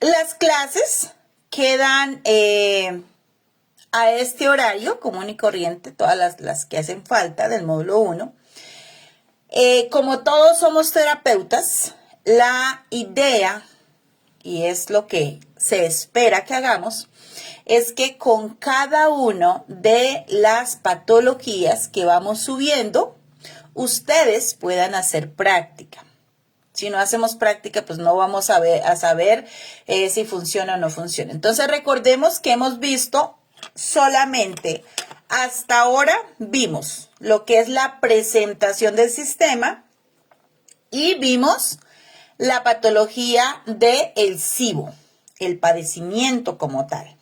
Las clases quedan a este horario común y corriente, todas las que hacen falta del módulo 1. Como todos somos terapeutas, la idea, y es lo que se espera que hagamos, es que con cada uno de las patologías que vamos subiendo, ustedes puedan hacer práctica. Si no hacemos práctica, pues no vamos a saber si funciona o no funciona. Entonces recordemos que hemos visto solamente, hasta ahora vimos lo que es la presentación del sistema y vimos la patología del SIBO, el padecimiento como tal.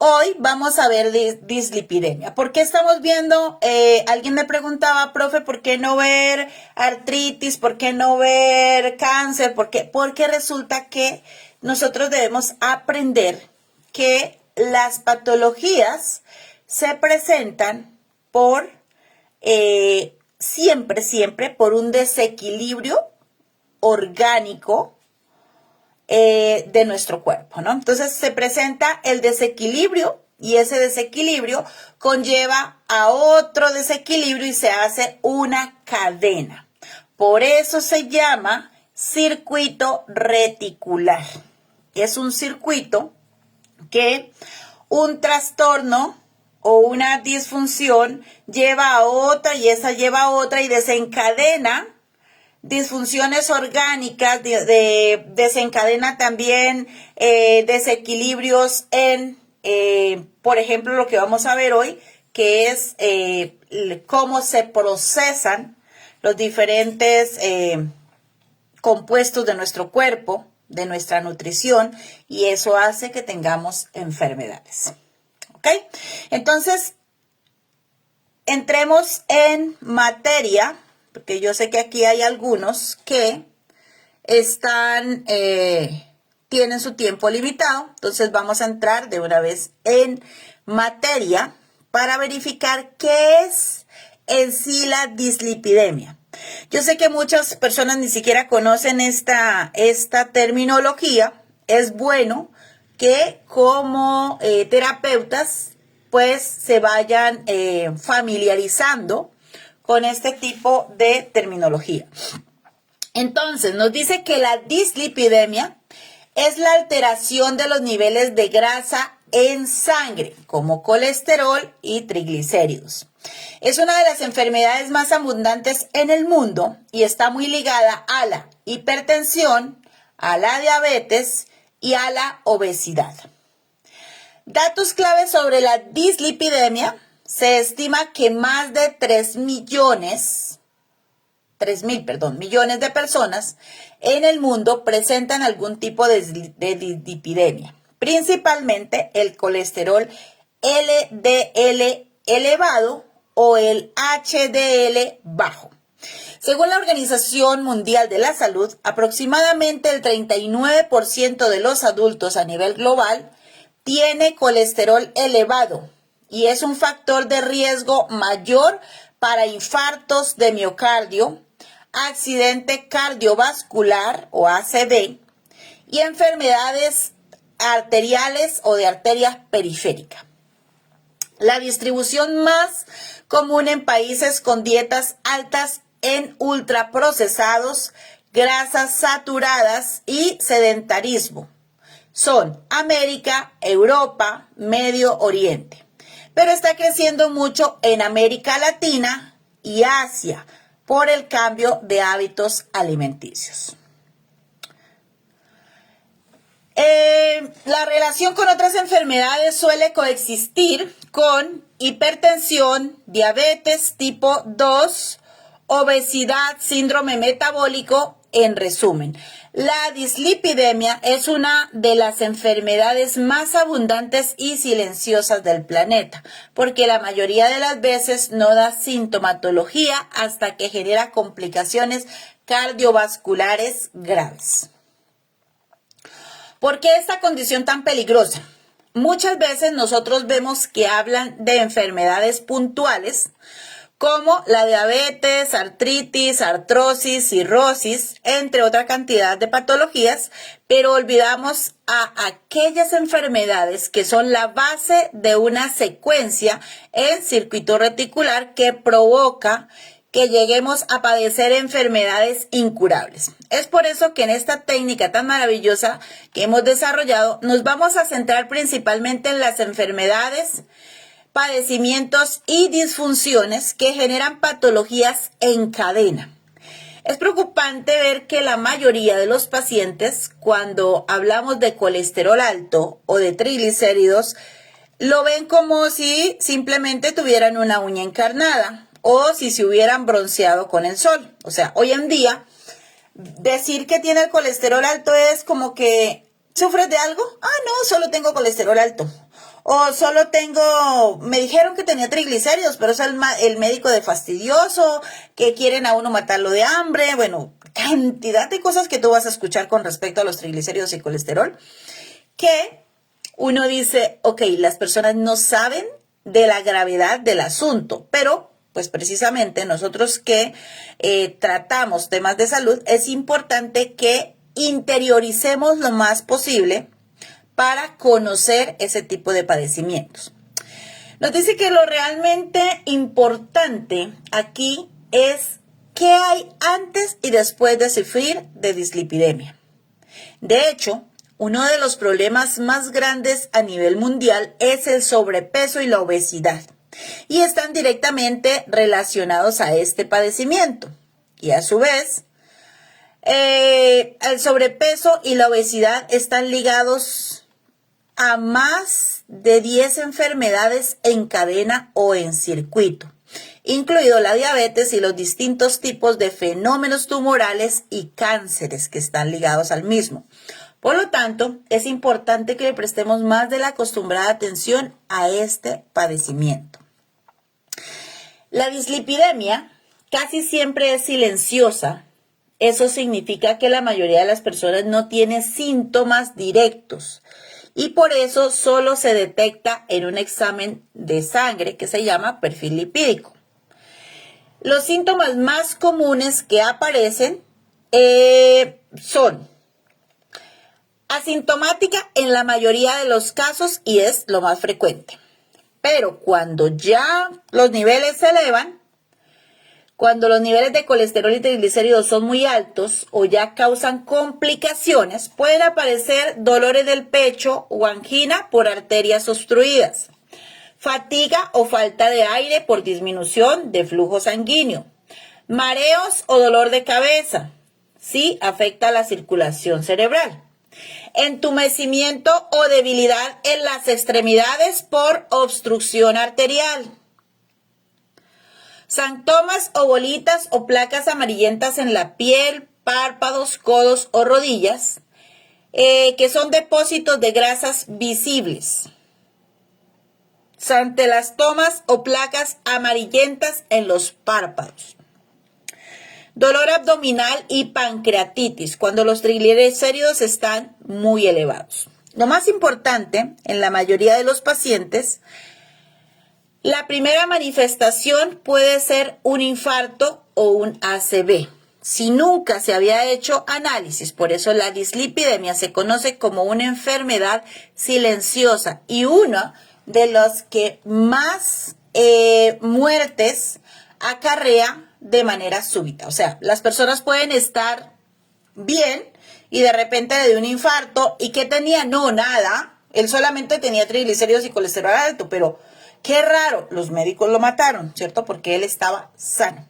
Hoy vamos a ver dislipidemia. ¿Por qué estamos viendo? Alguien me preguntaba, profe, ¿por qué no ver artritis? ¿Por qué no ver cáncer? ¿Por qué? Porque resulta que nosotros debemos aprender que las patologías se presentan por siempre por un desequilibrio orgánico de nuestro cuerpo, ¿no? Entonces se presenta el desequilibrio y ese desequilibrio conlleva a otro desequilibrio y se hace una cadena. Por eso se llama circuito reticular. Es un circuito que un trastorno o una disfunción lleva a otra y esa lleva a otra y desencadena disfunciones orgánicas, desencadena también desequilibrios en, por ejemplo, lo que vamos a ver hoy, que es cómo se procesan los diferentes compuestos de nuestro cuerpo, de nuestra nutrición, y eso hace que tengamos enfermedades. ¿Ok? Entonces, entremos en materia, porque yo sé que aquí hay algunos que tienen su tiempo limitado, entonces vamos a entrar de una vez en materia para verificar qué es en sí la dislipidemia. Yo sé que muchas personas ni siquiera conocen esta terminología. Es bueno que como terapeutas pues se vayan familiarizando con este tipo de terminología. Entonces, nos dice que la dislipidemia es la alteración de los niveles de grasa en sangre, como colesterol y triglicéridos. Es una de las enfermedades más abundantes en el mundo y está muy ligada a la hipertensión, a la diabetes y a la obesidad. Datos claves sobre la dislipidemia. Se estima que más de 3.000 millones de personas en el mundo presentan algún tipo de dislipidemia, principalmente el colesterol LDL elevado o el HDL bajo. Según la Organización Mundial de la Salud, aproximadamente el 39% de los adultos a nivel global tiene colesterol elevado y es un factor de riesgo mayor para infartos de miocardio, accidente cardiovascular o ACV y enfermedades arteriales o de arteria periférica. La distribución más común en países con dietas altas en ultraprocesados, grasas saturadas y sedentarismo son América, Europa, Medio Oriente. Pero está creciendo mucho en América Latina y Asia por el cambio de hábitos alimenticios. La relación con otras enfermedades suele coexistir con hipertensión, diabetes tipo 2, obesidad, síndrome metabólico. En resumen, la dislipidemia es una de las enfermedades más abundantes y silenciosas del planeta, porque la mayoría de las veces no da sintomatología hasta que genera complicaciones cardiovasculares graves. ¿Por qué esta condición tan peligrosa? Muchas veces nosotros vemos que hablan de enfermedades puntuales como la diabetes, artritis, artrosis, cirrosis, entre otra cantidad de patologías, pero olvidamos a aquellas enfermedades que son la base de una secuencia en circuito reticular que provoca que lleguemos a padecer enfermedades incurables. Es por eso que en esta técnica tan maravillosa que hemos desarrollado, nos vamos a centrar principalmente en las enfermedades, padecimientos y disfunciones que generan patologías en cadena. Es preocupante ver que la mayoría de los pacientes, cuando hablamos de colesterol alto o de triglicéridos, lo ven como si simplemente tuvieran una uña encarnada o si se hubieran bronceado con el sol. O sea, hoy en día, decir que tiene el colesterol alto es como que, ¿sufres de algo? Ah, no, solo tengo colesterol alto. O solo me dijeron que tenía triglicéridos, pero es el médico de fastidioso, que quieren a uno matarlo de hambre. Bueno, cantidad de cosas que tú vas a escuchar con respecto a los triglicéridos y colesterol, que uno dice, ok, las personas no saben de la gravedad del asunto, pero pues precisamente nosotros que tratamos temas de salud, es importante que interioricemos lo más posible para conocer ese tipo de padecimientos. Nos dice que lo realmente importante aquí es qué hay antes y después de sufrir de dislipidemia. De hecho, uno de los problemas más grandes a nivel mundial es el sobrepeso y la obesidad, y están directamente relacionados a este padecimiento. Y a su vez, el sobrepeso y la obesidad están ligados a más de 10 enfermedades en cadena o en circuito, incluido la diabetes y los distintos tipos de fenómenos tumorales y cánceres que están ligados al mismo. Por lo tanto, es importante que le prestemos más de la acostumbrada atención a este padecimiento. La dislipidemia casi siempre es silenciosa. Eso significa que la mayoría de las personas no tiene síntomas directos y por eso solo se detecta en un examen de sangre que se llama perfil lipídico. Los síntomas más comunes que aparecen son asintomática en la mayoría de los casos y es lo más frecuente. Pero cuando ya los niveles se elevan, cuando los niveles de colesterol y triglicéridos son muy altos o ya causan complicaciones, pueden aparecer dolores del pecho o angina por arterias obstruidas, fatiga o falta de aire por disminución de flujo sanguíneo, mareos o dolor de cabeza, si afecta la circulación cerebral, entumecimiento o debilidad en las extremidades por obstrucción arterial, santomas o bolitas o placas amarillentas en la piel, párpados, codos o rodillas, que son depósitos de grasas visibles. Xantelastomas o placas amarillentas en los párpados. Dolor abdominal y pancreatitis cuando los triglicéridos están muy elevados. Lo más importante en la mayoría de los pacientes, la primera manifestación puede ser un infarto o un ACV. Si nunca se había hecho análisis, por eso la dislipidemia se conoce como una enfermedad silenciosa y una de las que más muertes acarrea de manera súbita. O sea, las personas pueden estar bien y de repente le dio un infarto. ¿Y qué tenía? No, nada. Él solamente tenía triglicéridos y colesterol alto, pero qué raro, los médicos lo mataron, ¿cierto? Porque él estaba sano.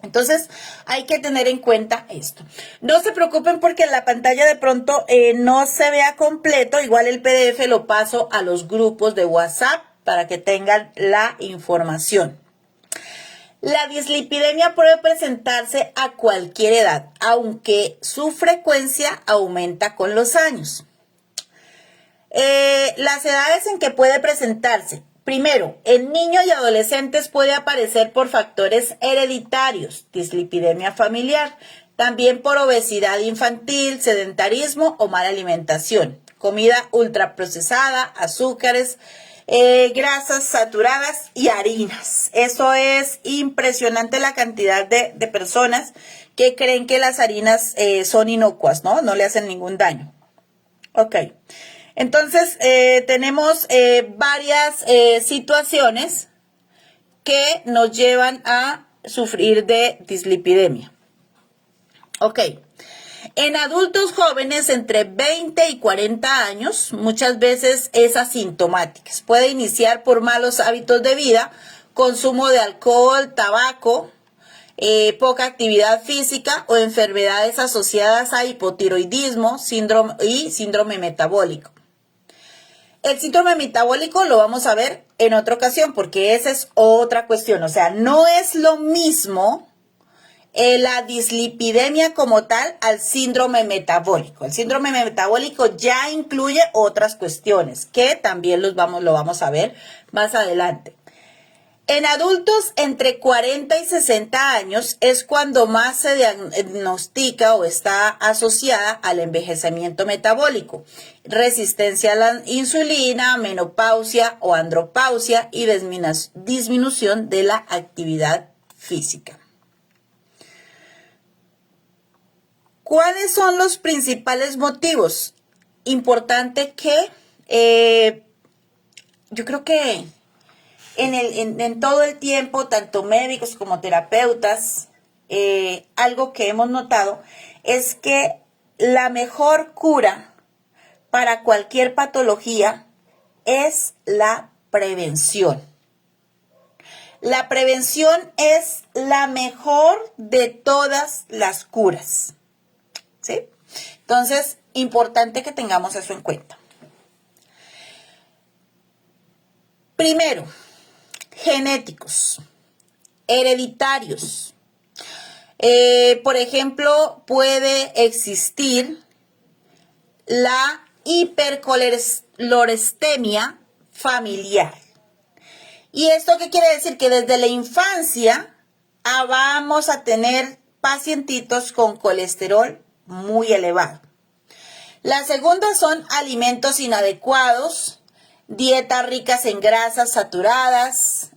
Entonces, hay que tener en cuenta esto. No se preocupen porque en la pantalla de pronto no se vea completo. Igual el PDF lo paso a los grupos de WhatsApp para que tengan la información. La dislipidemia puede presentarse a cualquier edad, aunque su frecuencia aumenta con los años. Las edades en que puede presentarse. Primero, en niños y adolescentes puede aparecer por factores hereditarios, dislipidemia familiar, también por obesidad infantil, sedentarismo o mala alimentación, comida ultraprocesada, azúcares, grasas saturadas y harinas. Eso es impresionante, la cantidad de personas que creen que las harinas son inocuas, ¿no? No le hacen ningún daño. Ok. Entonces, tenemos varias situaciones que nos llevan a sufrir de dislipidemia. Ok. En adultos jóvenes entre 20 y 40 años, muchas veces es asintomática. Puede iniciar por malos hábitos de vida, consumo de alcohol, tabaco, poca actividad física o enfermedades asociadas a hipotiroidismo síndrome metabólico. El síndrome metabólico lo vamos a ver en otra ocasión porque esa es otra cuestión. O sea, no es lo mismo la dislipidemia como tal al síndrome metabólico. El síndrome metabólico ya incluye otras cuestiones que también lo vamos a ver más adelante. En adultos entre 40 y 60 años es cuando más se diagnostica o está asociada al envejecimiento metabólico, resistencia a la insulina, menopausia o andropausia y disminución de la actividad física. ¿Cuáles son los principales motivos? Importante que yo creo que en todo el tiempo, tanto médicos como terapeutas, algo que hemos notado es que la mejor cura para cualquier patología es la prevención. La prevención es la mejor de todas las curas, ¿sí? Entonces, importante que tengamos eso en cuenta. Primero, genéticos, hereditarios. Por ejemplo, puede existir la hipercolesterolemia familiar. ¿Y esto qué quiere decir? Que desde la infancia vamos a tener pacientitos con colesterol muy elevado. La segunda son alimentos inadecuados, dietas ricas en grasas saturadas,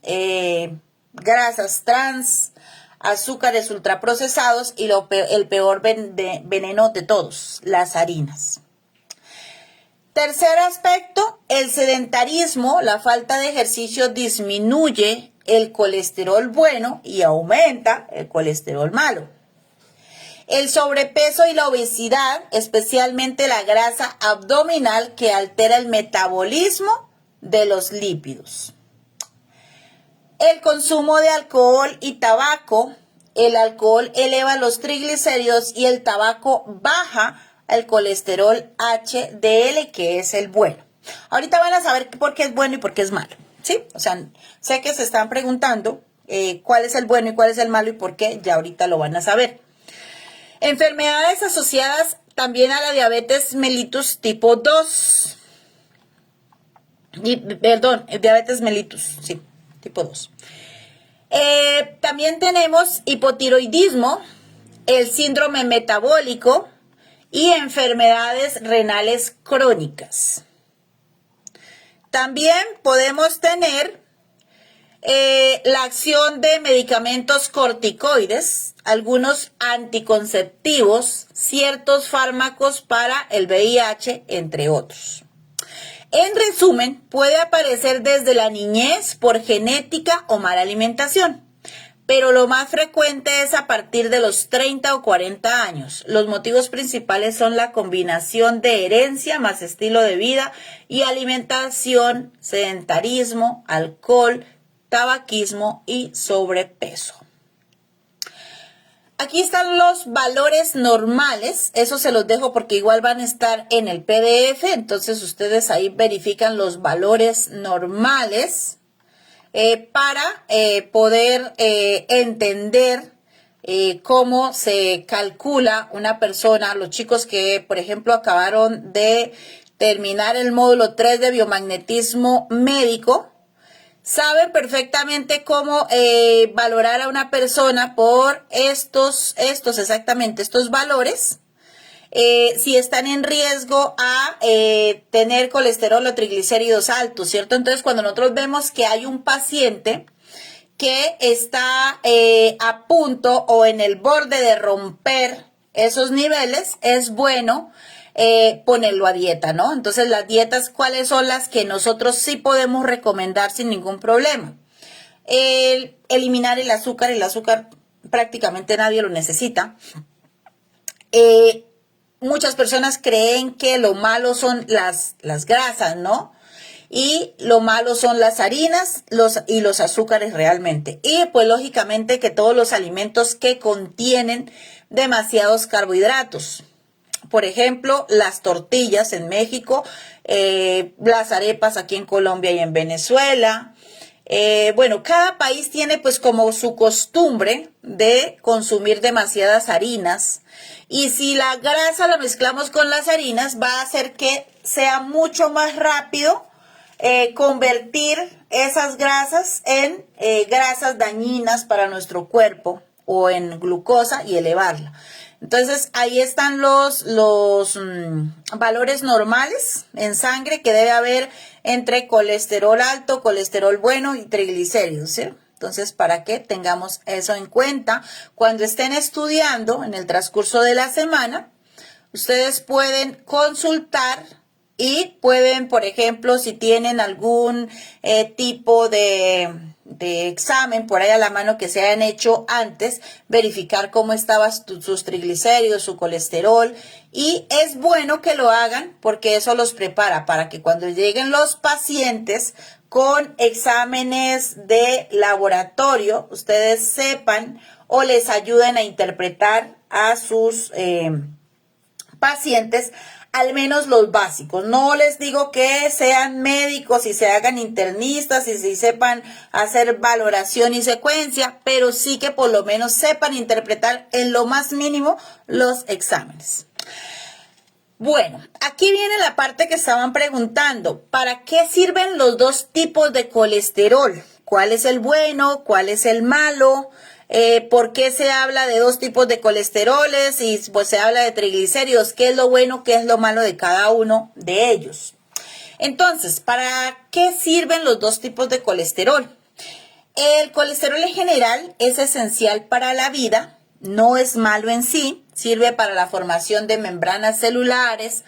grasas trans, azúcares ultraprocesados y el peor veneno de todos, las harinas. Tercer aspecto, el sedentarismo, la falta de ejercicio disminuye el colesterol bueno y aumenta el colesterol malo. El sobrepeso y la obesidad, especialmente la grasa abdominal que altera el metabolismo de los lípidos. El consumo de alcohol y tabaco. El alcohol eleva los triglicéridos y el tabaco baja el colesterol HDL, que es el bueno. Ahorita van a saber por qué es bueno y por qué es malo, ¿sí? O sea, sé que se están preguntando cuál es el bueno y cuál es el malo y por qué, ya ahorita lo van a saber. Enfermedades asociadas también a la diabetes mellitus tipo 2. Diabetes mellitus, sí, tipo 2. También tenemos hipotiroidismo, el síndrome metabólico y enfermedades renales crónicas. También podemos tener la acción de medicamentos corticoides, algunos anticonceptivos, ciertos fármacos para el VIH, entre otros. En resumen, puede aparecer desde la niñez por genética o mala alimentación, pero lo más frecuente es a partir de los 30 o 40 años. Los motivos principales son la combinación de herencia más estilo de vida y alimentación, sedentarismo, alcohol, tabaquismo y sobrepeso. Aquí están los valores normales, eso se los dejo porque igual van a estar en el PDF, entonces ustedes ahí verifican los valores normales para poder entender cómo se calcula una persona. Los chicos que, por ejemplo, acabaron de terminar el módulo 3 de biomagnetismo médico, saben perfectamente cómo valorar a una persona por estos valores si están en riesgo a tener colesterol o triglicéridos altos, ¿cierto? Entonces, cuando nosotros vemos que hay un paciente que está a punto o en el borde de romper esos niveles, es bueno ponerlo a dieta, ¿no? Entonces, las dietas, ¿cuáles son las que nosotros sí podemos recomendar sin ningún problema? Eliminar el azúcar prácticamente nadie lo necesita. Muchas personas creen que lo malo son las grasas, ¿no? Y lo malo son las harinas y los azúcares realmente. Y pues lógicamente que todos los alimentos que contienen demasiados carbohidratos. Por ejemplo, las tortillas en México, las arepas aquí en Colombia y en Venezuela. Bueno, cada país tiene pues como su costumbre de consumir demasiadas harinas. Y si la grasa la mezclamos con las harinas, va a hacer que sea mucho más rápido convertir esas grasas en grasas dañinas para nuestro cuerpo o en glucosa y elevarla. Entonces ahí están los valores normales en sangre que debe haber entre colesterol alto, colesterol bueno y triglicéridos, ¿sí? Entonces, para que tengamos eso en cuenta, cuando estén estudiando en el transcurso de la semana, ustedes pueden consultar y pueden, por ejemplo, si tienen algún tipo de examen por ahí a la mano que se hayan hecho antes, verificar cómo estaban sus triglicéridos, su colesterol. Y es bueno que lo hagan porque eso los prepara para que cuando lleguen los pacientes con exámenes de laboratorio, ustedes sepan o les ayuden a interpretar a sus pacientes al menos los básicos. No les digo que sean médicos y se hagan internistas y si sepan hacer valoración y secuencia, pero sí que por lo menos sepan interpretar en lo más mínimo los exámenes. Bueno, aquí viene la parte que estaban preguntando. ¿Para qué sirven los dos tipos de colesterol? ¿Cuál es el bueno? ¿Cuál es el malo? ¿Por qué se habla de dos tipos de colesteroles y pues se habla de triglicéridos? ¿Qué es lo bueno? ¿Qué es lo malo de cada uno de ellos? Entonces, ¿para qué sirven los dos tipos de colesterol? El colesterol en general es esencial para la vida, no es malo en sí, sirve para la formación de membranas celulares,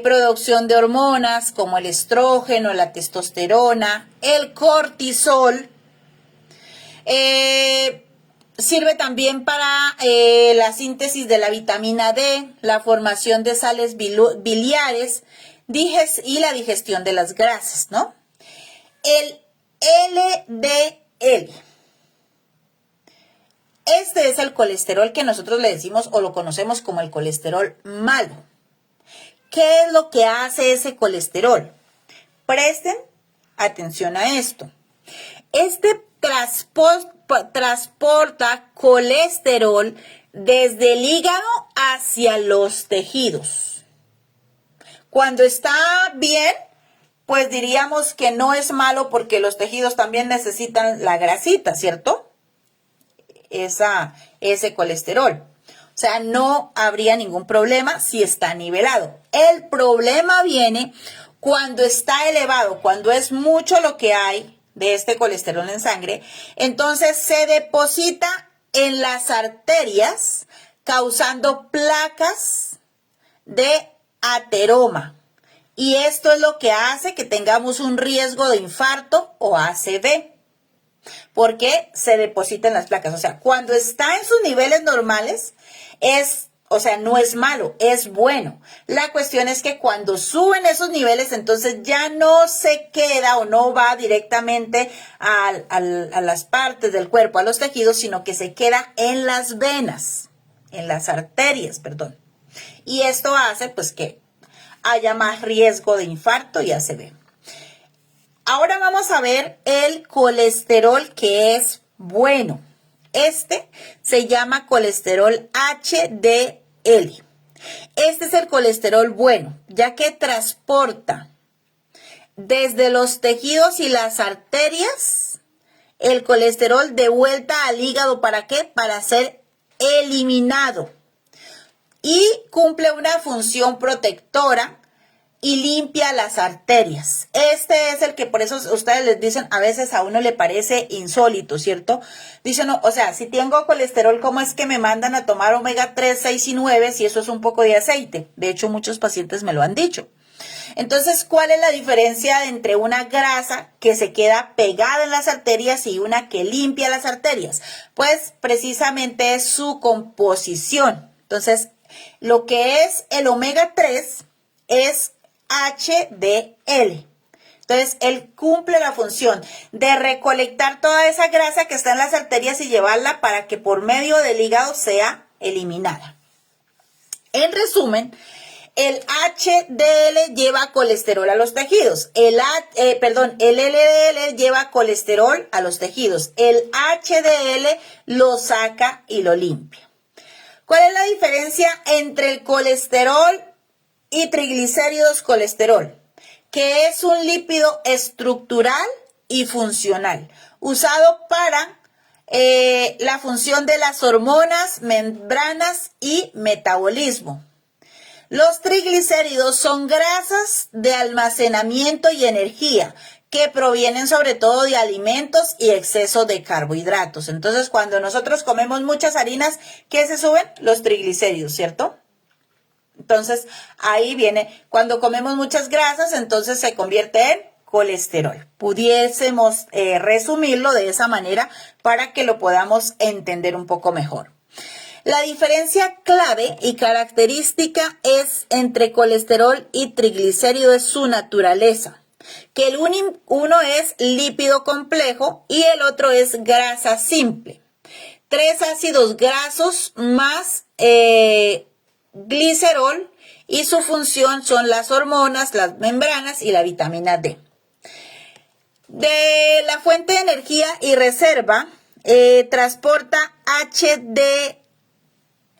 producción de hormonas como el estrógeno, la testosterona, el cortisol. Sirve también para la síntesis de la vitamina D, la formación de sales biliares y la digestión de las grasas, ¿no? El LDL. Este es el colesterol que nosotros le decimos o lo conocemos como el colesterol malo. ¿Qué es lo que hace ese colesterol? Presten atención a esto. Este transporta colesterol desde el hígado hacia los tejidos. Cuando está bien, pues diríamos que no es malo porque los tejidos también necesitan la grasita, ¿cierto? Ese colesterol. O sea, no habría ningún problema si está nivelado. El problema viene cuando está elevado, cuando es mucho lo que hay de este colesterol en sangre, entonces se deposita en las arterias causando placas de ateroma. Y esto es lo que hace que tengamos un riesgo de infarto o ACV. Porque se depositan las placas. O sea, cuando está en sus niveles normales, no es malo, es bueno. La cuestión es que cuando suben esos niveles, entonces ya no se queda o no va directamente a las partes del cuerpo, a los tejidos, sino que se queda en las venas, en las arterias, perdón. Y esto hace pues que haya más riesgo de infarto y ACV. Ahora vamos a ver el colesterol que es bueno. Este se llama colesterol HDL. Este es el colesterol bueno, ya que transporta desde los tejidos y las arterias el colesterol de vuelta al hígado. ¿Para qué? Para ser eliminado. y cumple una función protectora y limpia las arterias. Este es el que por eso ustedes les dicen, a veces a uno le parece insólito, ¿cierto? Dicen, no, o sea, si tengo colesterol, ¿cómo es que me mandan a tomar omega 3, 6 y 9 si eso es un poco de aceite? De hecho, muchos pacientes me lo han dicho. Entonces, ¿cuál es la diferencia entre una grasa que se queda pegada en las arterias y una que limpia las arterias? Pues precisamente es su composición. Entonces, lo que es el omega 3 es HDL. Entonces, él cumple la función de recolectar toda esa grasa que está en las arterias y llevarla para que por medio del hígado sea eliminada. En resumen, el HDL lleva colesterol a los tejidos. El LDL lleva colesterol a los tejidos. El HDL lo saca y lo limpia. ¿Cuál es la diferencia entre el colesterol y triglicéridos colesterol? Que es un lípido estructural y funcional, usado para la función de las hormonas, membranas y metabolismo. Los triglicéridos son grasas de almacenamiento y energía que provienen sobre todo de alimentos y exceso de carbohidratos. Entonces, cuando nosotros comemos muchas harinas, ¿qué se suben? Los triglicéridos, ¿cierto? Entonces, ahí viene, cuando comemos muchas grasas, entonces se convierte en colesterol. Pudiésemos resumirlo de esa manera para que lo podamos entender un poco mejor. La diferencia clave y característica es entre colesterol y triglicérido es su naturaleza, que el uno es lípido complejo y el otro es grasa simple. 3 ácidos grasos más glicerol y su función son las hormonas, las membranas y la vitamina D. De la fuente de energía y reserva transporta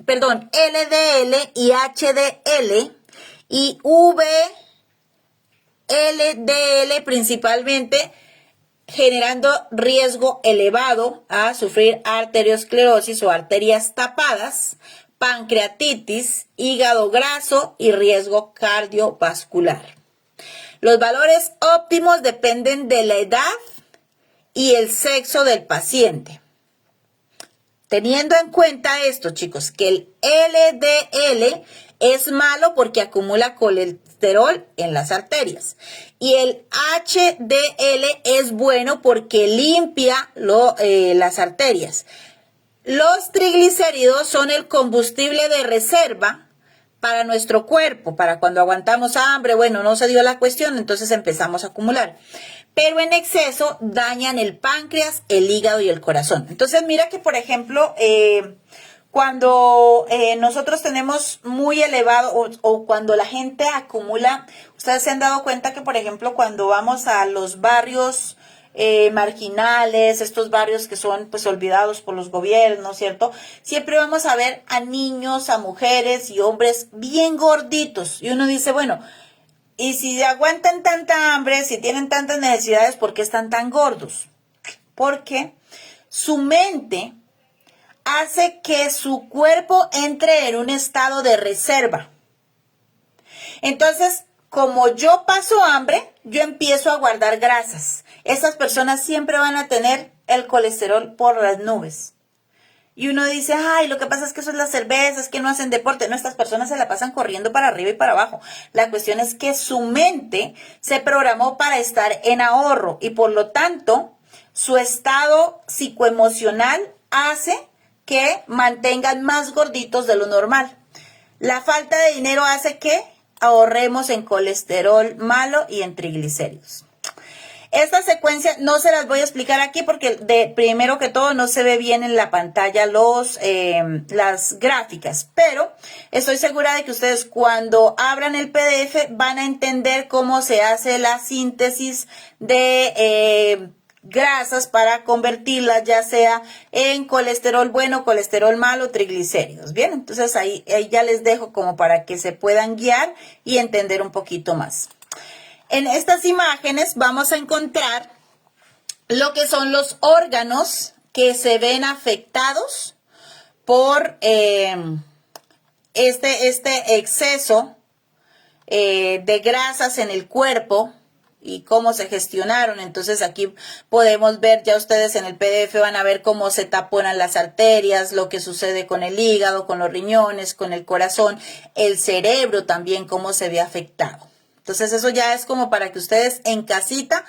LDL y HDL y VLDL principalmente, generando riesgo elevado a sufrir arteriosclerosis o arterias tapadas, pancreatitis, hígado graso y riesgo cardiovascular. Los valores óptimos dependen de la edad y el sexo del paciente. Teniendo en cuenta esto, chicos, que el LDL es malo porque acumula colesterol en las arterias. Y el HDL es bueno porque limpia las arterias. Los triglicéridos son el combustible de reserva para nuestro cuerpo, para cuando aguantamos hambre, bueno, no se dio la cuestión, entonces empezamos a acumular. Pero en exceso dañan el páncreas, el hígado y el corazón. Entonces mira que, por ejemplo, cuando nosotros tenemos muy elevado o cuando la gente acumula, ustedes se han dado cuenta que, por ejemplo, cuando vamos a los barrios marginales, estos barrios que son pues olvidados por los gobiernos, ¿cierto? Siempre vamos a ver a niños, a mujeres y hombres bien gorditos. Y uno dice, bueno, y si aguantan tanta hambre, si tienen tantas necesidades, ¿por qué están tan gordos? Porque su mente hace que su cuerpo entre en un estado de reserva. Entonces, como yo paso hambre, yo empiezo a guardar grasas. Esas personas siempre van a tener el colesterol por las nubes. Y uno dice, ay, lo que pasa es que eso es las cervezas, que no hacen deporte. No, estas personas se la pasan corriendo para arriba y para abajo. La cuestión es que su mente se programó para estar en ahorro y por lo tanto su estado psicoemocional hace que mantengan más gorditos de lo normal. La falta de dinero hace que ahorremos en colesterol malo y en triglicéridos. Esta secuencia no se las voy a explicar aquí porque primero que todo no se ve bien en la pantalla las gráficas, pero estoy segura de que ustedes cuando abran el PDF van a entender cómo se hace la síntesis de grasas para convertirlas ya sea en colesterol bueno, colesterol malo, triglicéridos. Bien, entonces ahí ya les dejo como para que se puedan guiar y entender un poquito más. En estas imágenes vamos a encontrar lo que son los órganos que se ven afectados por este exceso de grasas en el cuerpo y cómo se gestionaron. Entonces aquí podemos ver, ya ustedes en el PDF van a ver cómo se taponan las arterias, lo que sucede con el hígado, con los riñones, con el corazón, el cerebro también, cómo se ve afectado. Entonces eso ya es como para que ustedes en casita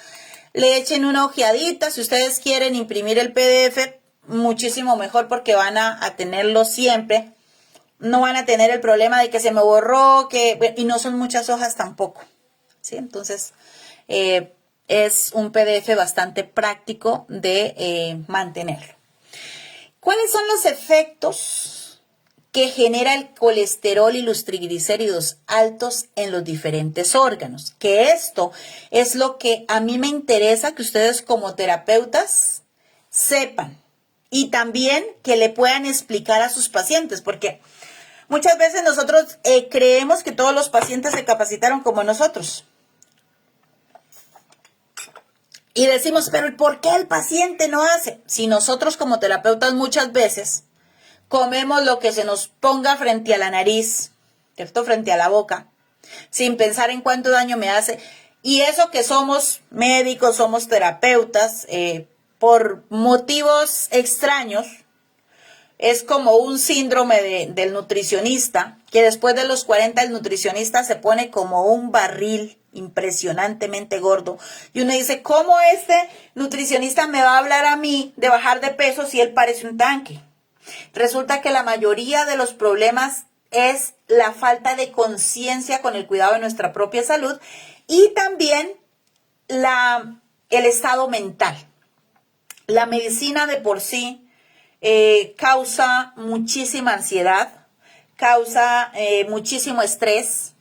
le echen una ojeadita. Si ustedes quieren imprimir el PDF, muchísimo mejor, porque van a tenerlo siempre. No van a tener el problema de que se me borró, y no son muchas hojas tampoco, ¿sí? Entonces, es un PDF bastante práctico de mantenerlo. ¿Cuáles son los efectos que genera el colesterol y los triglicéridos altos en los diferentes órganos? Que esto es lo que a mí me interesa que ustedes como terapeutas sepan, y también que le puedan explicar a sus pacientes, porque muchas veces nosotros creemos que todos los pacientes se capacitaron como nosotros. Y decimos, pero ¿por qué el paciente no hace? Si nosotros como terapeutas muchas veces comemos lo que se nos ponga frente a la nariz, ¿cierto? Frente a la boca, sin pensar en cuánto daño me hace. Y eso que somos médicos, somos terapeutas, por motivos extraños, es como un síndrome del nutricionista, que después de los 40 el nutricionista se pone como un barril impresionantemente gordo. Y uno dice, ¿cómo este nutricionista me va a hablar a mí de bajar de peso si él parece un tanque? Resulta que la mayoría de los problemas es la falta de conciencia con el cuidado de nuestra propia salud, y también el estado mental. La medicina de por sí causa muchísima ansiedad, causa muchísimo estrés,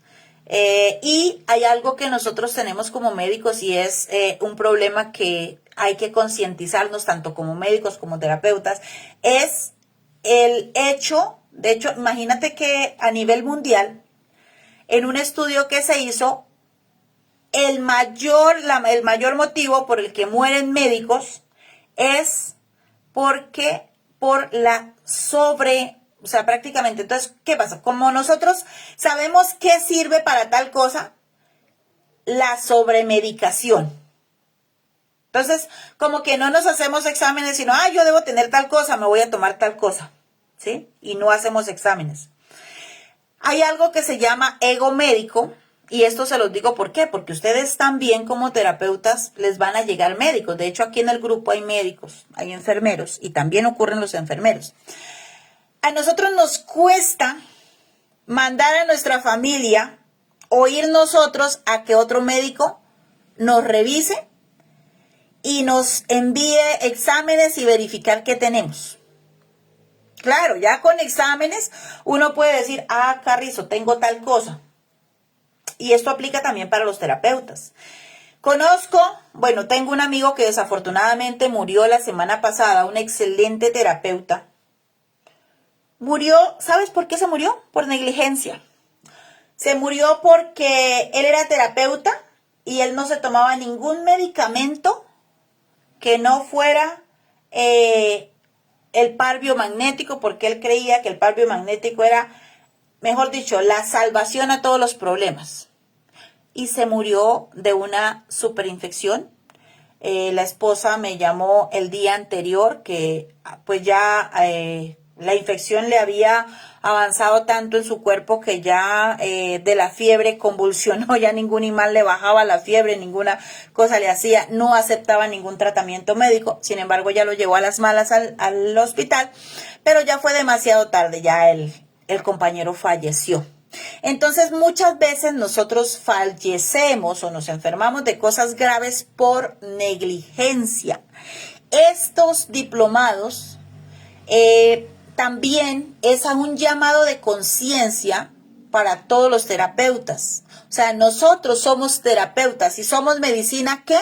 y hay algo que nosotros tenemos como médicos, y es un problema que hay que concientizarnos tanto como médicos como terapeutas, es el hecho, de hecho, imagínate que a nivel mundial, en un estudio que se hizo, el mayor motivo por el que mueren médicos es por la o sea, prácticamente. Entonces, ¿qué pasa? Como nosotros sabemos qué sirve para tal cosa, la sobremedicación. Entonces, como que no nos hacemos exámenes, sino, yo debo tener tal cosa, me voy a tomar tal cosa, ¿sí? Y no hacemos exámenes. Hay algo que se llama ego médico, y esto se los digo ¿por qué? Porque ustedes también como terapeutas les van a llegar médicos. De hecho, aquí en el grupo hay médicos, hay enfermeros, y también ocurren los enfermeros. A nosotros nos cuesta mandar a nuestra familia o ir nosotros a que otro médico nos revise y nos envíe exámenes y verificar qué tenemos. Claro, ya con exámenes uno puede decir, Carrizo, tengo tal cosa. Y esto aplica también para los terapeutas. Tengo un amigo que desafortunadamente murió la semana pasada, un excelente terapeuta. Murió, ¿sabes por qué se murió? Por negligencia. Se murió porque él era terapeuta y él no se tomaba ningún medicamento que no fuera el par biomagnético, porque él creía que el par biomagnético era, mejor dicho, la salvación a todos los problemas. Y se murió de una superinfección. La esposa me llamó el día anterior que pues ya la infección le había avanzado tanto en su cuerpo que ya de la fiebre convulsionó, ya ningún imán le bajaba la fiebre, ninguna cosa le hacía, no aceptaba ningún tratamiento médico. Sin embargo, ya lo llevó a las malas al hospital, pero ya fue demasiado tarde, ya el compañero falleció. Entonces, muchas veces nosotros fallecemos o nos enfermamos de cosas graves por negligencia. Estos diplomados también es a un llamado de conciencia para todos los terapeutas. O sea, nosotros somos terapeutas y somos medicina, ¿qué?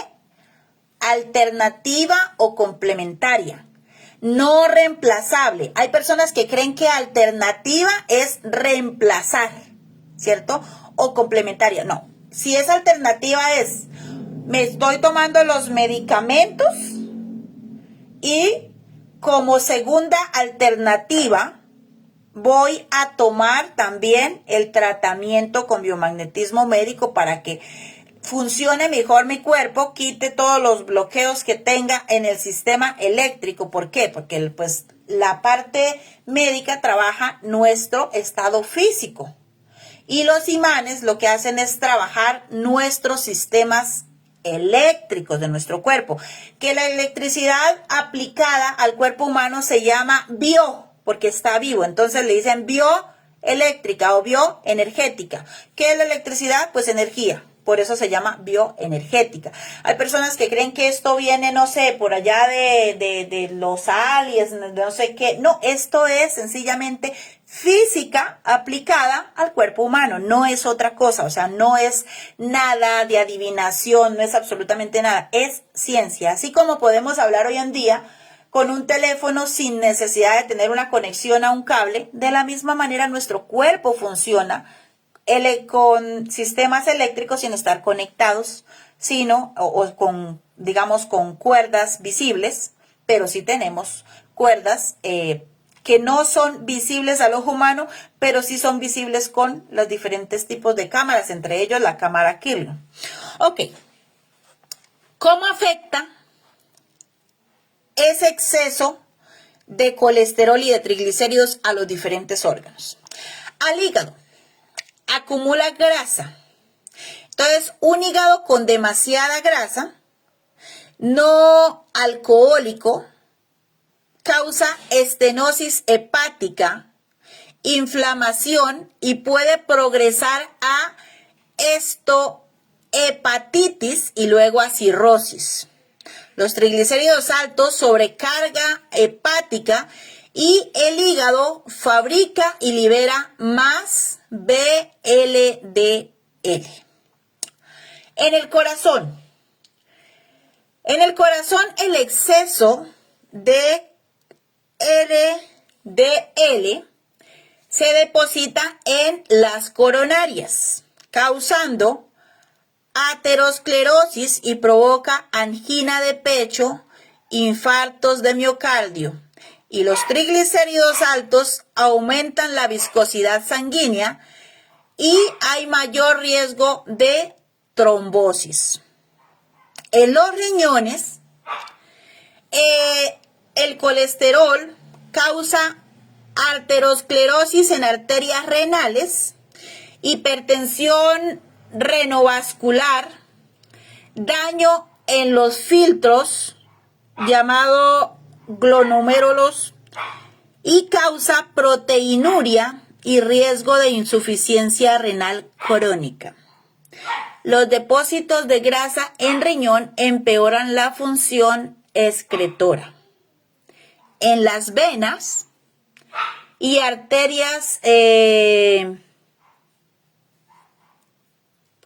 Alternativa o complementaria. No reemplazable. Hay personas que creen que alternativa es reemplazar, ¿cierto? O complementaria. No. Si es alternativa es, me estoy tomando los medicamentos y como segunda alternativa voy a tomar también el tratamiento con biomagnetismo médico para que funcione mejor mi cuerpo, quite todos los bloqueos que tenga en el sistema eléctrico. ¿Por qué? Porque pues la parte médica trabaja nuestro estado físico y los imanes lo que hacen es trabajar nuestros sistemas eléctricos de nuestro cuerpo, que la electricidad aplicada al cuerpo humano se llama porque está vivo, entonces le dicen bioeléctrica o bioenergética. ¿Qué es la electricidad? Pues energía. Por eso se llama bioenergética. Hay personas que creen que esto viene, no sé, por allá de los aliens, no sé qué. No, esto es sencillamente física aplicada al cuerpo humano. No es otra cosa, o sea, no es nada de adivinación, no es absolutamente nada. Es ciencia. Así como podemos hablar hoy en día con un teléfono sin necesidad de tener una conexión a un cable, de la misma manera nuestro cuerpo funciona con sistemas eléctricos sin estar conectados, sino o con, digamos, con cuerdas visibles, pero sí tenemos cuerdas que no son visibles al ojo humano, pero sí son visibles con los diferentes tipos de cámaras, entre ellos la cámara Kirlian. Ok, ¿cómo afecta ese exceso de colesterol y de triglicéridos a los diferentes órganos? Al hígado. Acumula grasa. Entonces, un hígado con demasiada grasa, no alcohólico, causa estenosis hepática, inflamación y puede progresar a hepatitis y luego a cirrosis. Los triglicéridos altos, sobrecarga hepática, y el hígado fabrica y libera más VLDL. En el corazón. En el corazón el exceso de LDL se deposita en las coronarias, causando aterosclerosis y provoca angina de pecho, infartos de miocardio. Y los triglicéridos altos aumentan la viscosidad sanguínea y hay mayor riesgo de trombosis. En los riñones, el colesterol causa arteriosclerosis en arterias renales, hipertensión renovascular, daño en los filtros llamado glomérulos y causa proteinuria y riesgo de insuficiencia renal crónica. Los depósitos de grasa en riñón empeoran la función excretora. En las venas y arterias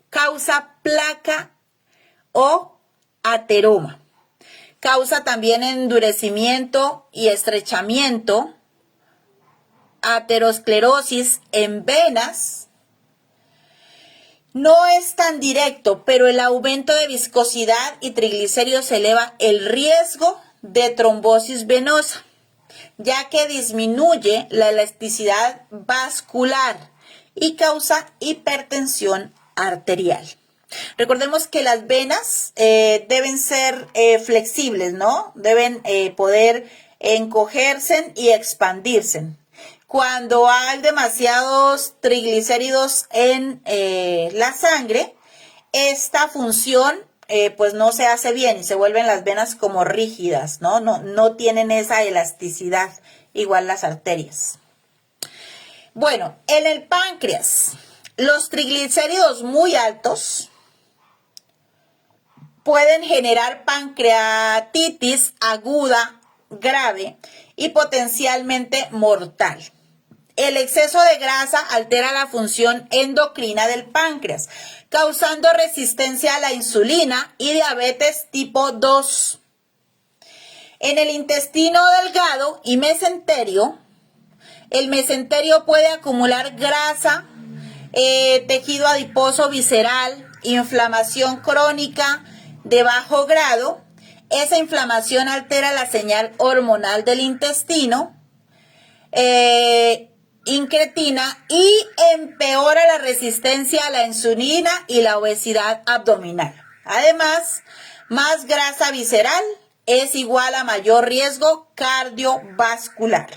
causa placa o ateroma. Causa también endurecimiento y estrechamiento, aterosclerosis en venas. No es tan directo, pero el aumento de viscosidad y triglicéridos eleva el riesgo de trombosis venosa, ya que disminuye la elasticidad vascular y causa hipertensión arterial. Recordemos que las venas deben ser flexibles, ¿no? Deben poder encogerse y expandirse. Cuando hay demasiados triglicéridos en la sangre, esta función pues no se hace bien y se vuelven las venas como rígidas, ¿no? No tienen esa elasticidad, igual las arterias. Bueno, en el páncreas, los triglicéridos muy altos pueden generar pancreatitis aguda grave y potencialmente mortal. El exceso de grasa altera la función endocrina del páncreas, causando resistencia a la insulina y diabetes tipo 2. En el intestino delgado y mesenterio, el mesenterio puede acumular grasa, tejido adiposo visceral, inflamación crónica de bajo grado. Esa inflamación altera la señal hormonal del intestino incretina y empeora la resistencia a la insulina y la obesidad abdominal. Además, más grasa visceral es igual a mayor riesgo cardiovascular.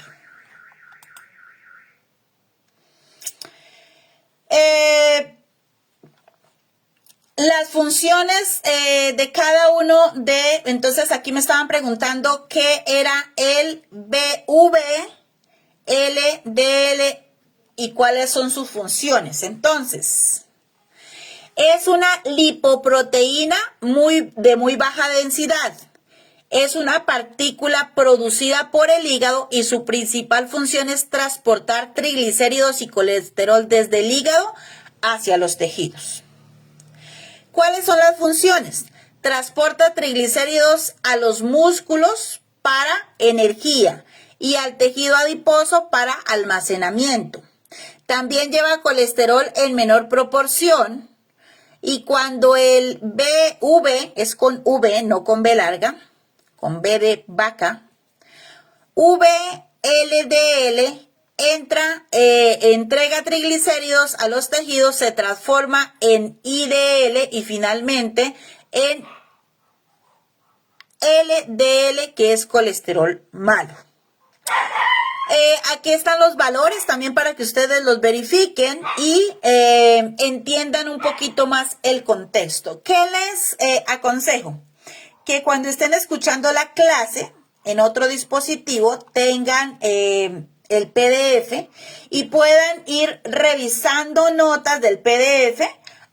Las funciones de cada uno de, entonces aquí me estaban preguntando qué era el BV, LDL y cuáles son sus funciones. Entonces, es una lipoproteína de muy baja densidad. Es una partícula producida por el hígado y su principal función es transportar triglicéridos y colesterol desde el hígado hacia los tejidos. ¿Cuáles son las funciones? Transporta triglicéridos a los músculos para energía y al tejido adiposo para almacenamiento. También lleva colesterol en menor proporción y cuando el BV es con V, no con B larga, con B de vaca, VLDL entrega triglicéridos a los tejidos, se transforma en IDL y finalmente en LDL, que es colesterol malo. Aquí están los valores también para que ustedes los verifiquen y entiendan un poquito más el contexto. ¿Qué les aconsejo? Que cuando estén escuchando la clase en otro dispositivo tengan el PDF y puedan ir revisando notas del PDF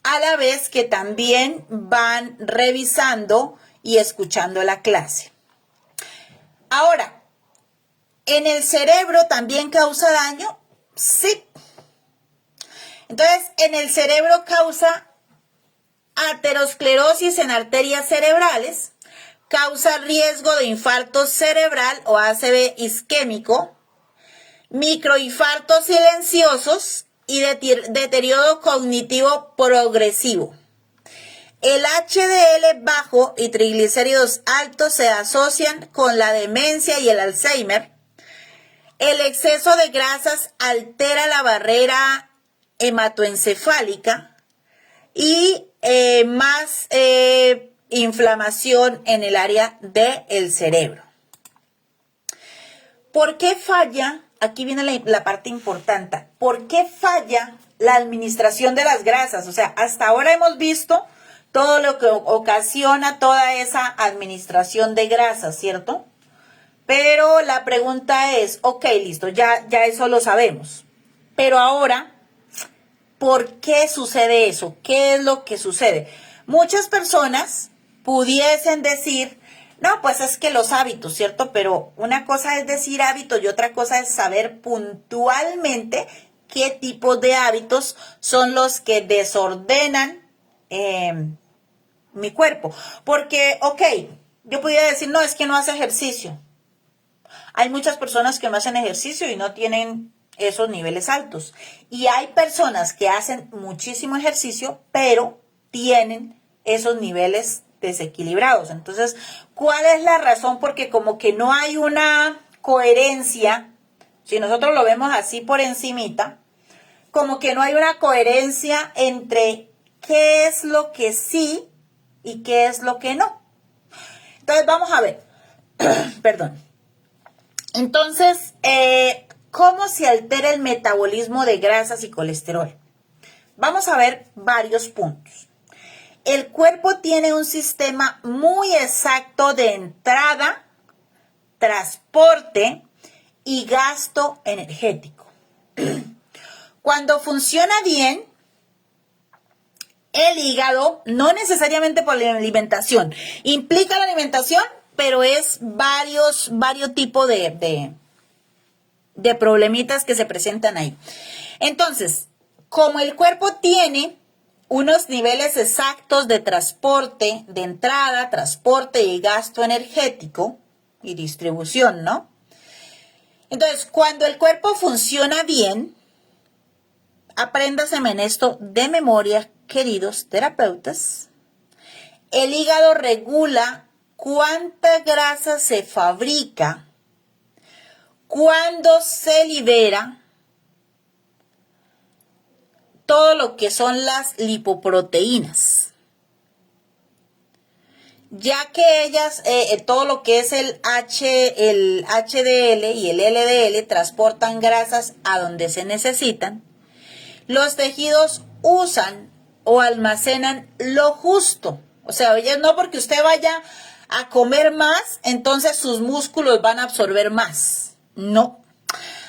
a la vez que también van revisando y escuchando la clase. Ahora, ¿en el cerebro también causa daño? Sí. Entonces, en el cerebro causa aterosclerosis en arterias cerebrales, causa riesgo de infarto cerebral o ACV isquémico, microinfartos silenciosos y deterioro cognitivo progresivo. El HDL bajo y triglicéridos altos se asocian con la demencia y el Alzheimer. El exceso de grasas altera la barrera hematoencefálica y más inflamación en el área del cerebro. ¿Por qué falla? Aquí viene la parte importante. ¿Por qué falla la administración de las grasas? O sea, hasta ahora hemos visto todo lo que ocasiona toda esa administración de grasas, ¿cierto? Pero la pregunta es, ok, listo, ya eso lo sabemos. Pero ahora, ¿por qué sucede eso? ¿Qué es lo que sucede? Muchas personas pudiesen decir, no, pues es que los hábitos, ¿cierto? Pero una cosa es decir hábitos y otra cosa es saber puntualmente qué tipo de hábitos son los que desordenan mi cuerpo. Porque, ok, yo pudiera decir, no, es que no hace ejercicio. Hay muchas personas que no hacen ejercicio y no tienen esos niveles altos. Y hay personas que hacen muchísimo ejercicio, pero tienen esos niveles desequilibrados. Entonces, ¿cuál es la razón? Porque como que no hay una coherencia, si nosotros lo vemos así por encimita, como que no hay una coherencia entre qué es lo que sí y qué es lo que no. Entonces, vamos a ver. Perdón. Entonces, ¿cómo se altera el metabolismo de grasas y colesterol? Vamos a ver varios puntos. El cuerpo tiene un sistema muy exacto de entrada, transporte y gasto energético. Cuando funciona bien, el hígado, no necesariamente por la alimentación, implica la alimentación, pero es varios tipos de problemitas que se presentan ahí. Entonces, como el cuerpo tiene unos niveles exactos de transporte, de entrada, transporte y gasto energético y distribución, ¿no? Entonces, cuando el cuerpo funciona bien, apréndaseme en esto de memoria, queridos terapeutas, el hígado regula cuánta grasa se fabrica, cuándo se libera todo lo que son las lipoproteínas, ya que ellas, todo lo que es el HDL y el LDL transportan grasas a donde se necesitan. Los tejidos usan o almacenan lo justo. O sea, oye, no porque usted vaya a comer más, entonces sus músculos van a absorber más. No.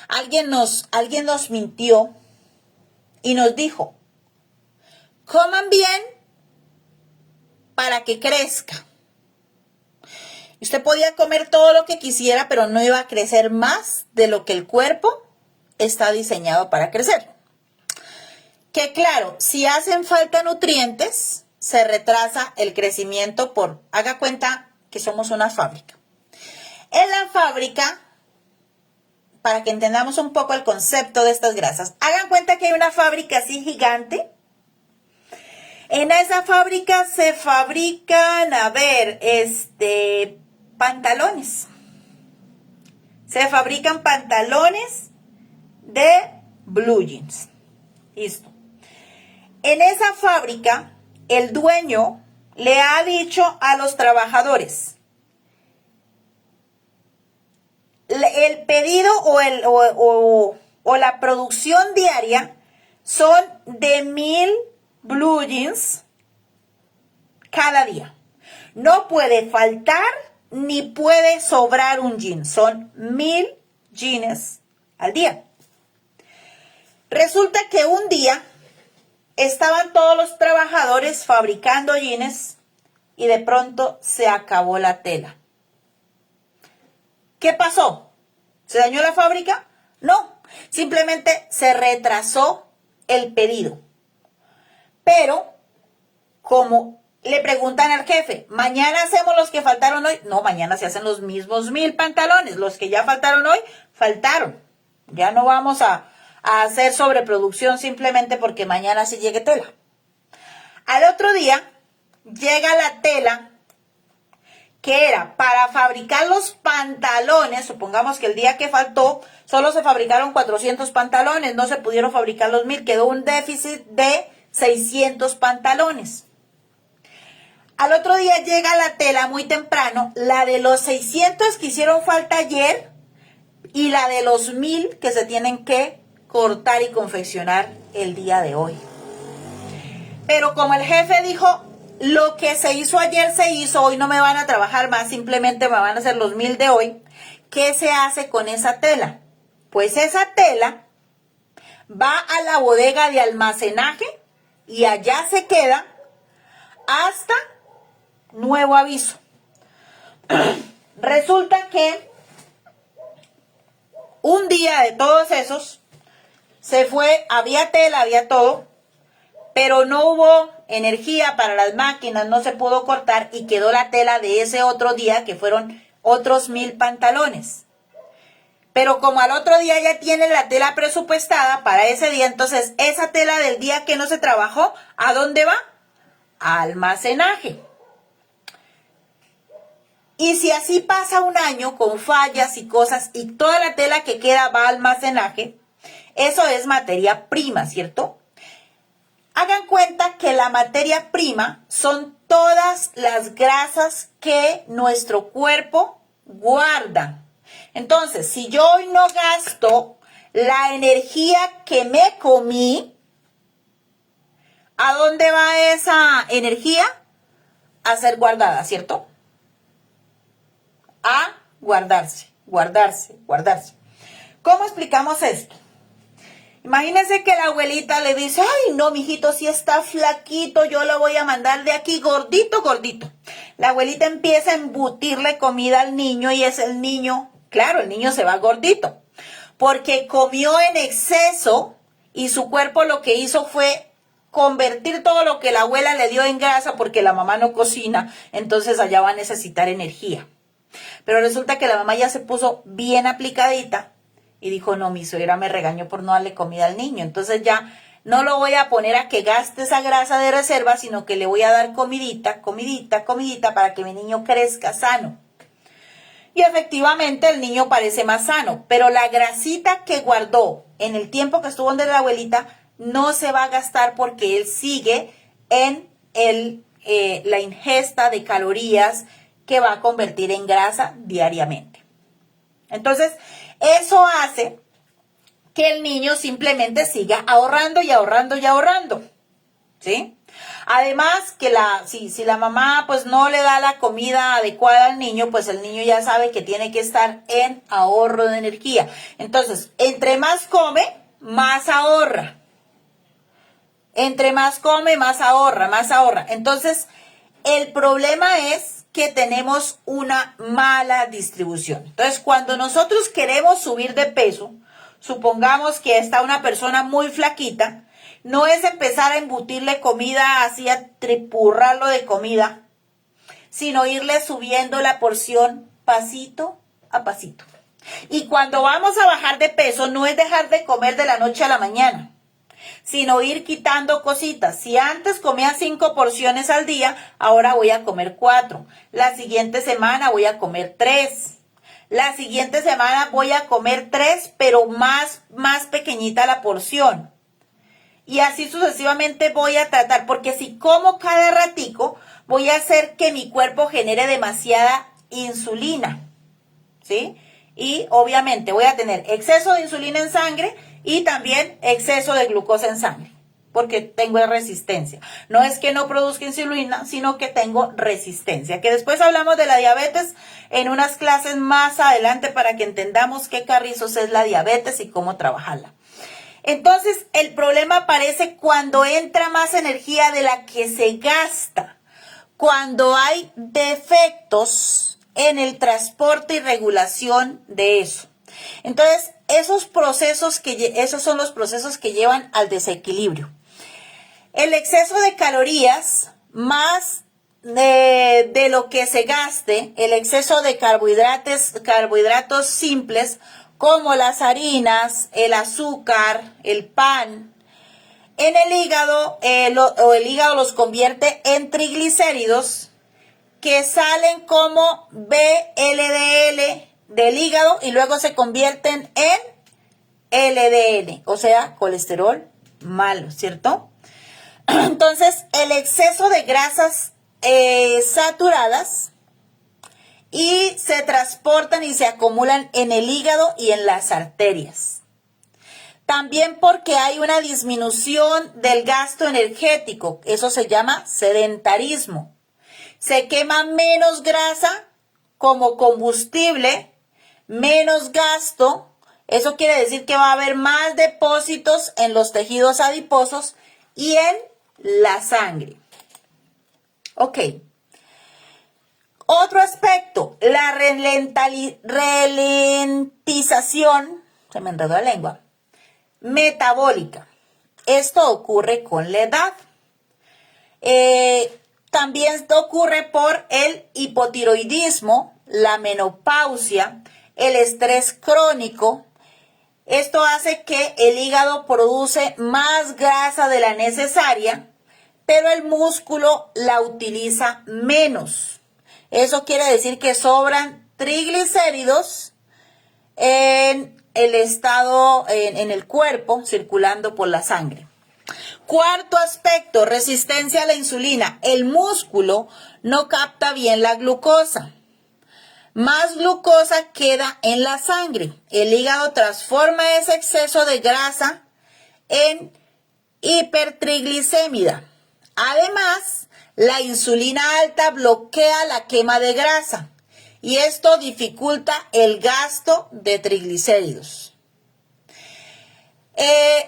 Alguien nos mintió y nos dijo, coman bien para que crezca. Usted podía comer todo lo que quisiera, pero no iba a crecer más de lo que el cuerpo está diseñado para crecer. Que claro, si hacen falta nutrientes, se retrasa el crecimiento haga cuenta que somos una fábrica. En la fábrica, para que entendamos un poco el concepto de estas grasas, hagan cuenta que hay una fábrica así gigante. En esa fábrica se fabrican, pantalones. Se fabrican pantalones de blue jeans. Listo. En esa fábrica, el dueño le ha dicho a los trabajadores, el pedido o la producción diaria son de 1000 blue jeans cada día. No puede faltar ni puede sobrar un jean. Son 1000 jeans al día. Resulta que un día estaban todos los trabajadores fabricando jeans y de pronto se acabó la tela. ¿Qué pasó? ¿Se dañó la fábrica? No, simplemente se retrasó el pedido. Pero, como le preguntan al jefe, ¿mañana hacemos los que faltaron hoy? No, mañana se hacen los mismos 1000 pantalones. Los que ya faltaron hoy, faltaron. Ya no vamos a hacer sobreproducción simplemente porque mañana sí llegue tela. Al otro día, llega la tela que era para fabricar los pantalones. Supongamos que el día que faltó solo se fabricaron 400 pantalones, no se pudieron fabricar los 1000, quedó un déficit de 600 pantalones. Al otro día llega la tela muy temprano, la de los 600 que hicieron falta ayer y la de los 1000 que se tienen que cortar y confeccionar el día de hoy. Pero como el jefe dijo, lo que se hizo ayer se hizo, hoy no me van a trabajar más, simplemente me van a hacer los 1000 de hoy. ¿Qué se hace con esa tela? Pues esa tela va a la bodega de almacenaje y allá se queda hasta nuevo aviso. Resulta que un día de todos esos se fue, había tela, había todo, pero no hubo energía para las máquinas, no se pudo cortar y quedó la tela de ese otro día que fueron otros 1000 pantalones. Pero como al otro día ya tiene la tela presupuestada para ese día, entonces esa tela del día que no se trabajó, ¿a dónde va? A almacenaje. Y si así pasa un año con fallas y cosas y toda la tela que queda va a almacenaje, eso es materia prima, ¿cierto? Hagan cuenta que la materia prima son todas las grasas que nuestro cuerpo guarda. Entonces, si yo hoy no gasto la energía que me comí, ¿a dónde va esa energía? A ser guardada, ¿cierto? A guardarse, guardarse, guardarse. ¿Cómo explicamos esto? Imagínense que la abuelita le dice, ay, no, mijito, si está flaquito, yo lo voy a mandar de aquí gordito, gordito. La abuelita empieza a embutirle comida al niño y es el niño, claro, el niño se va gordito, porque comió en exceso y su cuerpo lo que hizo fue convertir todo lo que la abuela le dio en grasa porque la mamá no cocina, entonces allá va a necesitar energía. Pero resulta que la mamá ya se puso bien aplicadita y dijo, no, mi suegra me regañó por no darle comida al niño. Entonces ya no lo voy a poner a que gaste esa grasa de reserva, sino que le voy a dar comidita, comidita, comidita para que mi niño crezca sano. Y efectivamente el niño parece más sano, pero la grasita que guardó en el tiempo que estuvo donde la abuelita no se va a gastar porque él sigue en la ingesta de calorías que va a convertir en grasa diariamente. Entonces, eso hace que el niño simplemente siga ahorrando y ahorrando y ahorrando, ¿sí? Además que si la mamá pues no le da la comida adecuada al niño, pues el niño ya sabe que tiene que estar en ahorro de energía. Entonces, entre más come, más ahorra. Entre más come, más ahorra, más ahorra. Entonces, el problema es que tenemos una mala distribución. Entonces, cuando nosotros queremos subir de peso, supongamos que está una persona muy flaquita, no es empezar a embutirle comida, así a tripurrarlo de comida, sino irle subiendo la porción pasito a pasito. Y cuando vamos a bajar de peso, no es dejar de comer de la noche a la mañana, sino ir quitando cositas. Si antes comía 5 porciones al día, ahora voy a comer 4. La siguiente semana voy a comer 3. La siguiente semana voy a comer 3, pero más pequeñita la porción. Y así sucesivamente voy a tratar, porque si como cada ratico, voy a hacer que mi cuerpo genere demasiada insulina, ¿sí? Y obviamente voy a tener exceso de insulina en sangre y también exceso de glucosa en sangre, porque tengo resistencia. No es que no produzca insulina, sino que tengo resistencia. Que después hablamos de la diabetes en unas clases más adelante para que entendamos qué carrizos es la diabetes y cómo trabajarla. Entonces, el problema aparece cuando entra más energía de la que se gasta, cuando hay defectos en el transporte y regulación de eso. Entonces, esos son los procesos que llevan al desequilibrio. El exceso de calorías más de lo que se gaste, el exceso de carbohidratos simples, como las harinas, el azúcar, el pan, en el hígado, el hígado los convierte en triglicéridos que salen como VLDL del hígado y luego se convierten en LDL, o sea, colesterol malo, ¿cierto? Entonces, el exceso de grasas saturadas y se transportan y se acumulan en el hígado y en las arterias. También porque hay una disminución del gasto energético, eso se llama sedentarismo. Se quema menos grasa como combustible, menos gasto. Eso quiere decir que va a haber más depósitos en los tejidos adiposos y en la sangre. Ok. Otro aspecto, la ralentización, se me enredó la lengua, metabólica. Esto ocurre con la edad. También ocurre por el hipotiroidismo, la menopausia, el estrés crónico. Esto hace que el hígado produce más grasa de la necesaria, pero el músculo la utiliza menos. Eso quiere decir que sobran triglicéridos en el estado, en el cuerpo, circulando por la sangre. Cuarto aspecto, resistencia a la insulina. El músculo no capta bien la glucosa. Más glucosa queda en la sangre. El hígado transforma ese exceso de grasa en hipertriglicemia. Además, la insulina alta bloquea la quema de grasa y esto dificulta el gasto de triglicéridos.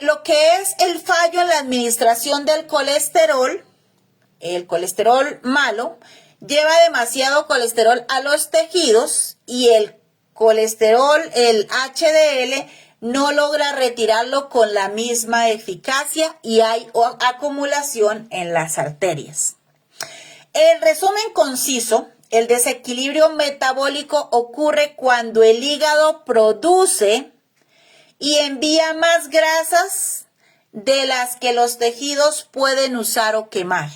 Lo que es el fallo en la administración del colesterol, el colesterol malo, lleva demasiado colesterol a los tejidos y el colesterol, el HDL, no logra retirarlo con la misma eficacia y hay acumulación en las arterias. En resumen conciso, el desequilibrio metabólico ocurre cuando el hígado produce y envía más grasas de las que los tejidos pueden usar o quemar.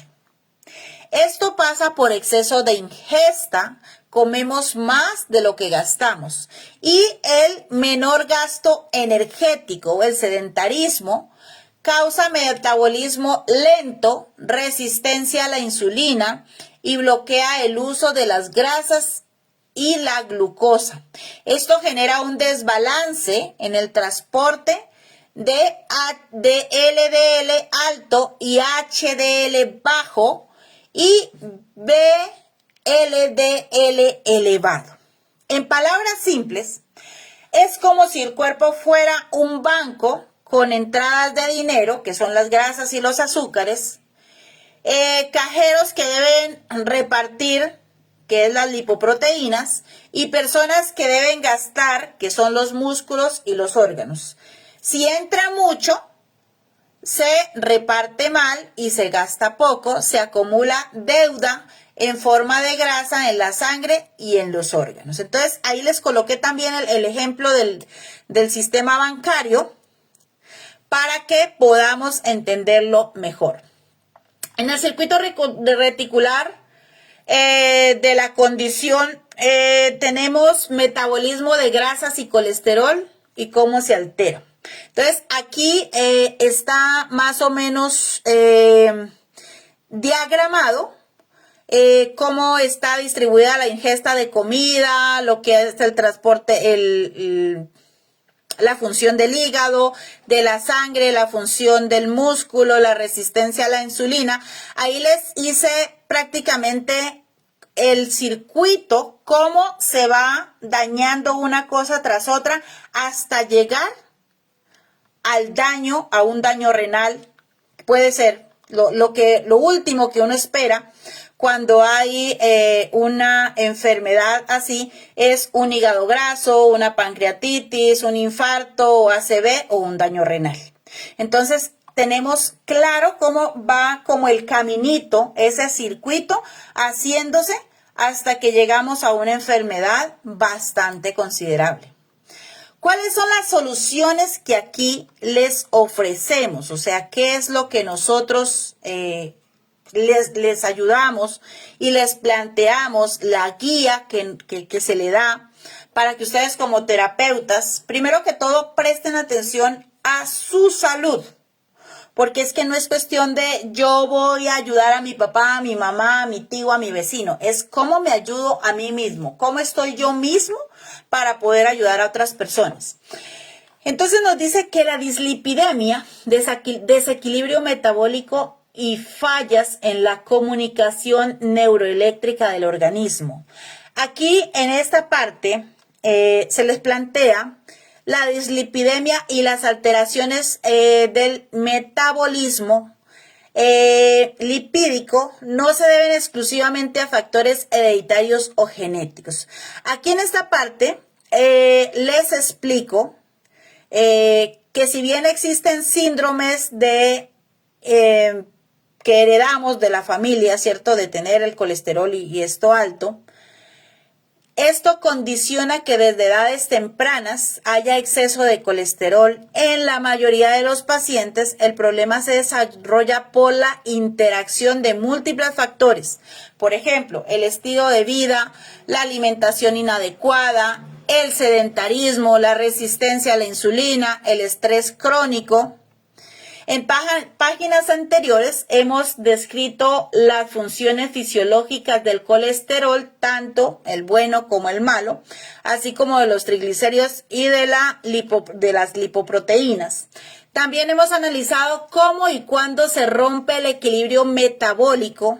Esto pasa por exceso de ingesta, comemos más de lo que gastamos, y el menor gasto energético o el sedentarismo causa metabolismo lento, resistencia a la insulina y bloquea el uso de las grasas y la glucosa. Esto genera un desbalance en el transporte de LDL alto y HDL bajo y LDL elevado. En palabras simples, es como si el cuerpo fuera un banco con entradas de dinero, que son las grasas y los azúcares, cajeros que deben repartir, que es las lipoproteínas, y personas que deben gastar, que son los músculos y los órganos. Si entra mucho, se reparte mal y se gasta poco, se acumula deuda en forma de grasa en la sangre y en los órganos. Entonces, ahí les coloqué también el ejemplo del sistema bancario para que podamos entenderlo mejor. En el circuito reticular de la condición tenemos metabolismo de grasas y colesterol y cómo se altera. Entonces, aquí está más o menos diagramado cómo está distribuida la ingesta de comida, lo que es el transporte, la función del hígado, de la sangre, la función del músculo, la resistencia a la insulina. Ahí les hice prácticamente el circuito, cómo se va dañando una cosa tras otra hasta llegar al daño, a un daño renal. Puede ser lo último que uno espera cuando hay una enfermedad así, es un hígado graso, una pancreatitis, un infarto, ACV o un daño renal. Entonces, tenemos claro cómo va como el caminito, ese circuito, haciéndose hasta que llegamos a una enfermedad bastante considerable. ¿Cuáles son las soluciones que aquí les ofrecemos? O sea, ¿qué es lo que nosotros les ayudamos y les planteamos, la guía que se le da para que ustedes como terapeutas, primero que todo, presten atención a su salud? Porque es que no es cuestión de yo voy a ayudar a mi papá, a mi mamá, a mi tío, a mi vecino. Es cómo me ayudo a mí mismo, cómo estoy yo mismo para poder ayudar a otras personas. Entonces nos dice que la dislipidemia, desequilibrio metabólico y fallas en la comunicación neuroeléctrica del organismo. Aquí en esta parte se les plantea la dislipidemia y las alteraciones del metabolismo lipídico no se deben exclusivamente a factores hereditarios o genéticos. Aquí en esta parte les explico que si bien existen síndromes que heredamos de la familia, ¿cierto? De tener el colesterol y esto alto, esto condiciona que desde edades tempranas haya exceso de colesterol. En la mayoría de los pacientes, el problema se desarrolla por la interacción de múltiples factores. Por ejemplo, el estilo de vida, la alimentación inadecuada, el sedentarismo, la resistencia a la insulina, el estrés crónico. En páginas anteriores hemos descrito las funciones fisiológicas del colesterol, tanto el bueno como el malo, así como de los triglicéridos y de las lipoproteínas. También hemos analizado cómo y cuándo se rompe el equilibrio metabólico.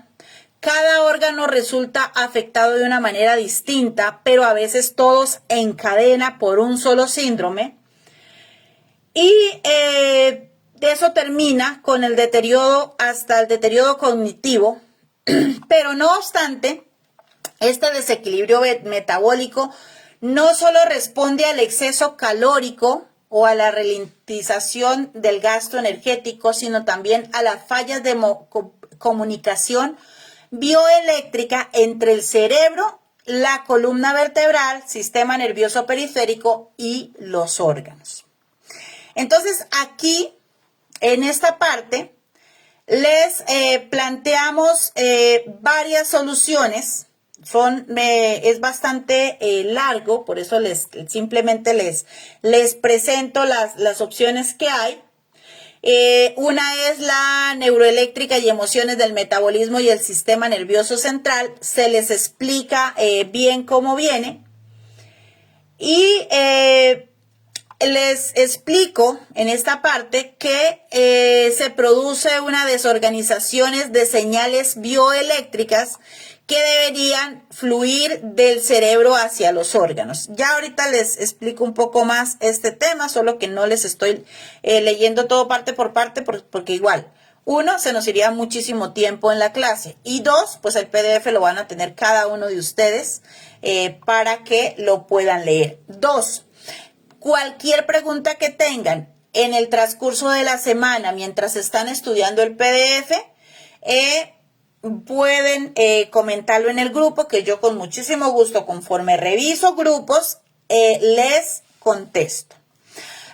Cada órgano resulta afectado de una manera distinta, pero a veces todos en cadena por un solo síndrome. Y eso termina con el deterioro, hasta el deterioro cognitivo, pero no obstante, este desequilibrio metabólico no solo responde al exceso calórico o a la ralentización del gasto energético, sino también a las fallas de comunicación bioeléctrica entre el cerebro, la columna vertebral, sistema nervioso periférico y los órganos. Entonces, aquí en esta parte les planteamos varias soluciones. Es bastante largo, por eso simplemente les presento las opciones que hay. Una es la neuroeléctrica y emociones del metabolismo y el sistema nervioso central. Se les explica bien cómo viene. Y les explico en esta parte que se produce una desorganización de señales bioeléctricas que deberían fluir del cerebro hacia los órganos. Ya ahorita les explico un poco más este tema, solo que no les estoy leyendo todo parte por parte porque igual, uno, se nos iría muchísimo tiempo en la clase y dos, pues el PDF lo van a tener cada uno de ustedes para que lo puedan leer. Dos, cualquier pregunta que tengan en el transcurso de la semana mientras están estudiando el PDF, pueden comentarlo en el grupo, que yo con muchísimo gusto, conforme reviso grupos, les contesto.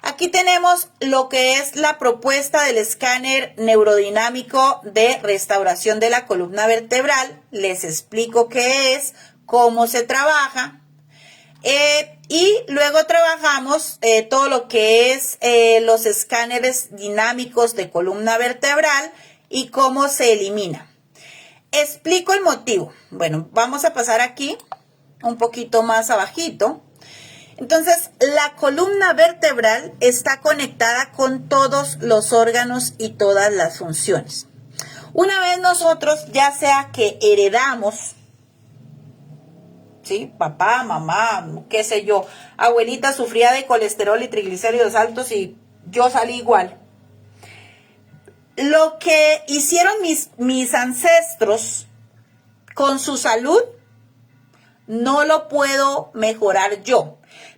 Aquí tenemos lo que es la propuesta del escáner neurodinámico de restauración de la columna vertebral. Les explico qué es, cómo se trabaja. Y luego trabajamos todo lo que es los escáneres dinámicos de columna vertebral y cómo se elimina. Explico el motivo. Bueno, vamos a pasar aquí un poquito más abajito. Entonces, la columna vertebral está conectada con todos los órganos y todas las funciones. Una vez nosotros, ya sea que heredamos, ¿sí? Papá, mamá, qué sé yo, abuelita sufría de colesterol y triglicéridos altos y yo salí igual. Lo que hicieron mis ancestros con su salud, no lo puedo mejorar yo.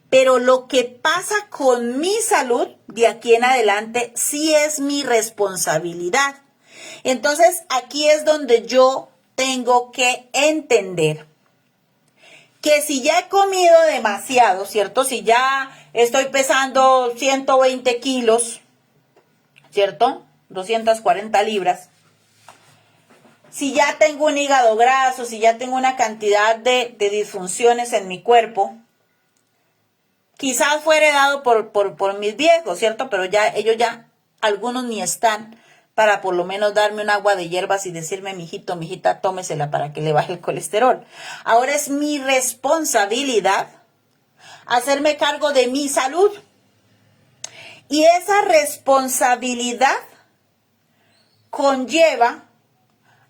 Pero lo que pasa con mi salud de aquí en adelante sí es mi responsabilidad. Entonces, aquí es donde yo tengo que entender que si ya he comido demasiado, ¿cierto? Si ya estoy pesando 120 kilos, ¿cierto? 240 libras. Si ya tengo un hígado graso, si ya tengo una cantidad de disfunciones en mi cuerpo, quizás fue heredado por mis viejos, ¿cierto? Pero ya ellos algunos ni están para por lo menos darme un agua de hierbas y decirme, mijito, mijita, tómesela para que le baje el colesterol. Ahora es mi responsabilidad hacerme cargo de mi salud. Y esa responsabilidad conlleva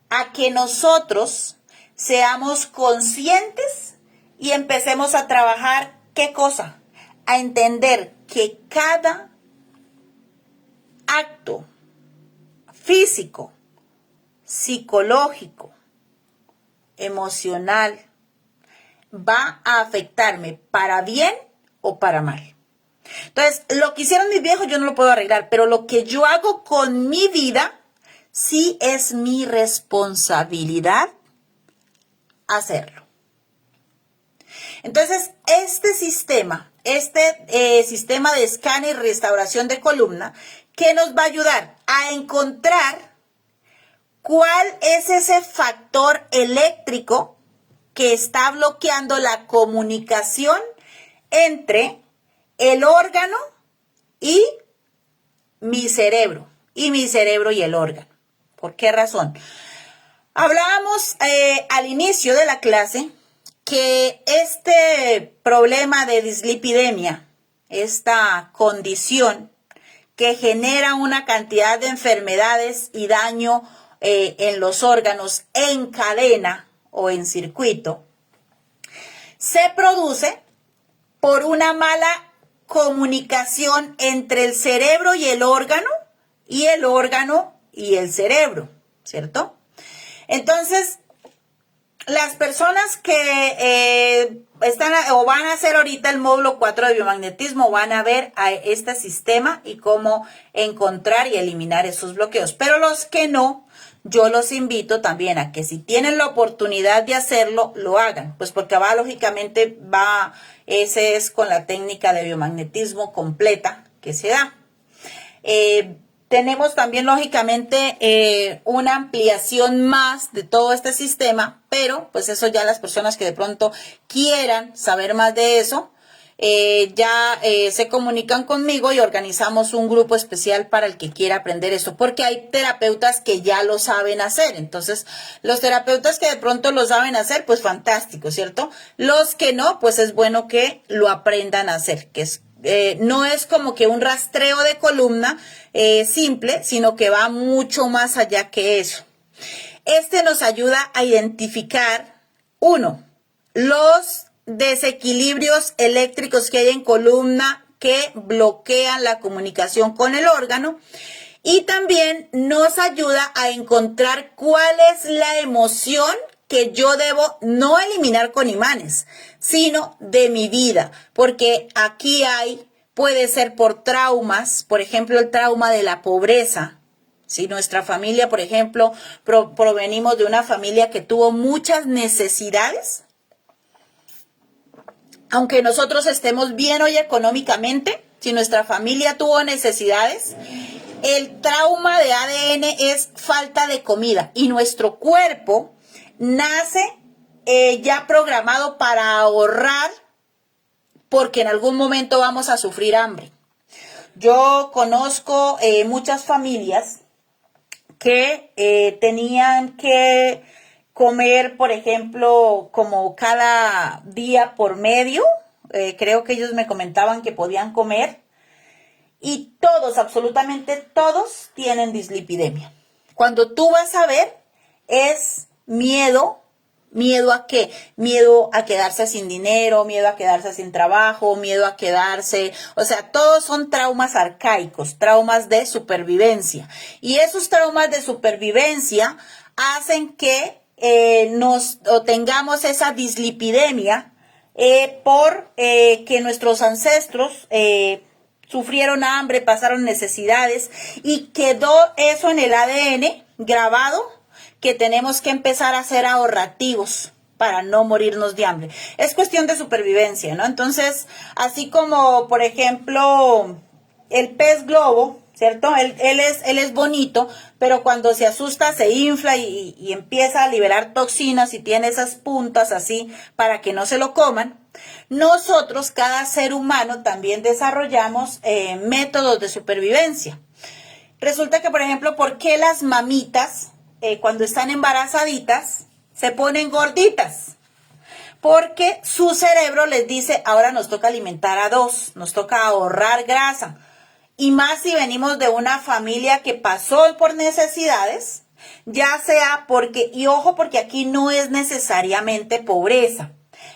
a que nosotros seamos conscientes y empecemos a trabajar, ¿qué cosa? A entender que cada acto físico, psicológico, emocional, va a afectarme para bien o para mal. Entonces, lo que hicieron mis viejos yo no lo puedo arreglar, pero lo que yo hago con mi vida, sí es mi responsabilidad hacerlo. Entonces, este sistema de escáner y restauración de columna, ¿qué nos va a ayudar? A encontrar cuál es ese factor eléctrico que está bloqueando la comunicación entre el órgano y mi cerebro y el órgano. ¿Por qué razón? Hablábamos al inicio de la clase que este problema de dislipidemia, esta condición que genera una cantidad de enfermedades y daño en los órganos en cadena o en circuito, se produce por una mala comunicación entre el cerebro y el órgano y el cerebro, ¿cierto? Entonces, las personas que están o van a hacer ahorita el módulo 4 de biomagnetismo van a ver a este sistema y cómo encontrar y eliminar esos bloqueos. Pero los que no, yo los invito también a que si tienen la oportunidad de hacerlo, lo hagan. Pues porque lógicamente ese es con la técnica de biomagnetismo completa que se da. Tenemos también, lógicamente, una ampliación más de todo este sistema, pero pues eso ya las personas que de pronto quieran saber más de eso, se comunican conmigo y organizamos un grupo especial para el que quiera aprender esto, porque hay terapeutas que ya lo saben hacer. Entonces, los terapeutas que de pronto lo saben hacer, pues fantástico, ¿cierto? Los que no, pues es bueno que lo aprendan a hacer, que es no es como que un rastreo de columna simple, sino que va mucho más allá que eso. Este nos ayuda a identificar, uno, los desequilibrios eléctricos que hay en columna que bloquean la comunicación con el órgano, y también nos ayuda a encontrar cuál es la emoción que yo debo no eliminar con imanes, sino de mi vida, porque aquí puede ser por traumas, por ejemplo, el trauma de la pobreza. Si nuestra familia, por ejemplo, provenimos de una familia que tuvo muchas necesidades, aunque nosotros estemos bien hoy económicamente, si nuestra familia tuvo necesidades, el trauma de ADN es falta de comida y nuestro cuerpo nace ya programado para ahorrar porque en algún momento vamos a sufrir hambre. Yo conozco muchas familias que tenían que comer, por ejemplo, como cada día por medio. Creo que ellos me comentaban que podían comer. Y todos, absolutamente todos, tienen dislipidemia. Cuando tú vas a ver, es miedo. ¿Miedo a qué? Miedo a quedarse sin dinero, miedo a quedarse sin trabajo, miedo a quedarse... O sea, todos son traumas arcaicos, traumas de supervivencia. Y esos traumas de supervivencia hacen que tengamos esa dislipidemia por que nuestros ancestros... sufrieron hambre, pasaron necesidades y quedó eso en el ADN grabado, que tenemos que empezar a ser ahorrativos para no morirnos de hambre. Es cuestión de supervivencia, ¿no? Entonces, así como, por ejemplo, el pez globo, ¿cierto? Él es bonito, pero cuando se asusta se infla y empieza a liberar toxinas y tiene esas puntas así para que no se lo coman. Nosotros, cada ser humano, también desarrollamos métodos de supervivencia. Resulta que, por ejemplo, ¿por qué las mamitas cuando están embarazaditas se ponen gorditas? Porque su cerebro les dice, ahora nos toca alimentar a dos, nos toca ahorrar grasa. Y más si venimos de una familia que pasó por necesidades, ya sea porque, y ojo, porque aquí no es necesariamente pobreza.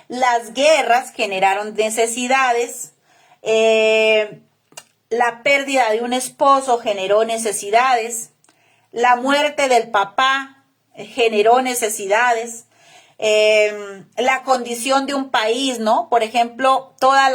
Las guerras generaron necesidades, la pérdida de un esposo generó necesidades, la muerte del papá generó necesidades, la condición de un país, ¿no? Por ejemplo, todas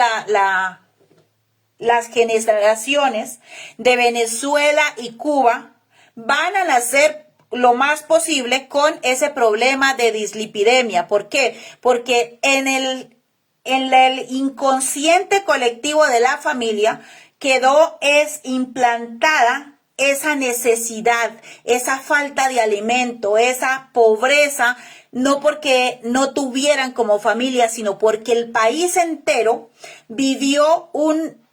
las generaciones de Venezuela y Cuba van a nacer lo más posible con ese problema de dislipidemia. ¿Por qué? Porque en el inconsciente colectivo de la familia quedó implantada esa necesidad, esa falta de alimento, esa pobreza, no porque no tuvieran como familia, sino porque el país entero vivió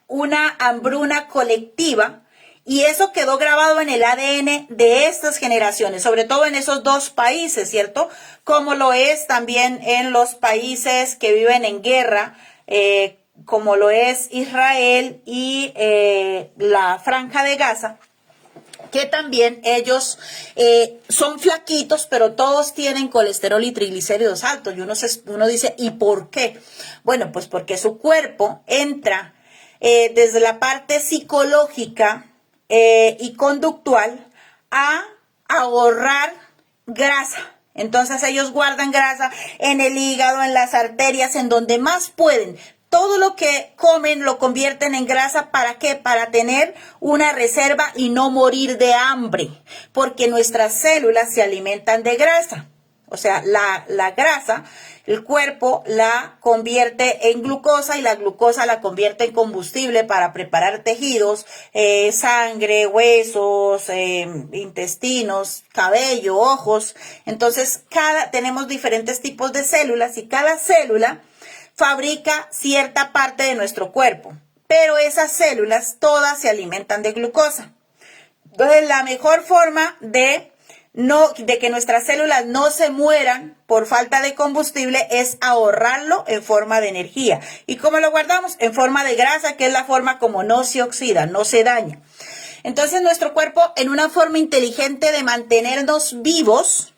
una hambruna colectiva. Y eso quedó grabado en el ADN de estas generaciones, sobre todo en esos dos países, ¿cierto? Como lo es también en los países que viven en guerra, como lo es Israel y la Franja de Gaza, que también ellos son flaquitos, pero todos tienen colesterol y triglicéridos altos. Y uno dice, ¿y por qué? Bueno, pues porque su cuerpo entra desde la parte psicológica y conductual a ahorrar grasa. Entonces ellos guardan grasa en el hígado, en las arterias, en donde más pueden. Todo lo que comen lo convierten en grasa. ¿Para qué? Para tener una reserva y no morir de hambre, porque nuestras células se alimentan de grasa. O sea, la grasa, el cuerpo la convierte en glucosa y la glucosa la convierte en combustible para preparar tejidos, sangre, huesos, intestinos, cabello, ojos. Entonces, tenemos diferentes tipos de células y cada célula fabrica cierta parte de nuestro cuerpo, pero esas células todas se alimentan de glucosa. Entonces, la mejor forma de que nuestras células no se mueran por falta de combustible es ahorrarlo en forma de energía. ¿Y cómo lo guardamos? En forma de grasa, que es la forma como no se oxida, no se daña. Entonces, nuestro cuerpo, en una forma inteligente de mantenernos vivos,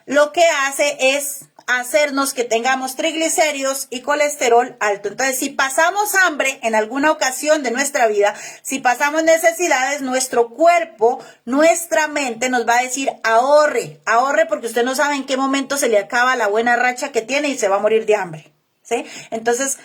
lo que hace es hacernos que tengamos triglicéridos y colesterol alto. Entonces, si pasamos hambre en alguna ocasión de nuestra vida, si pasamos necesidades, nuestro cuerpo, nuestra mente nos va a decir ahorre, ahorre, porque usted no sabe en qué momento se le acaba la buena racha que tiene y se va a morir de hambre, ¿sí? Entonces,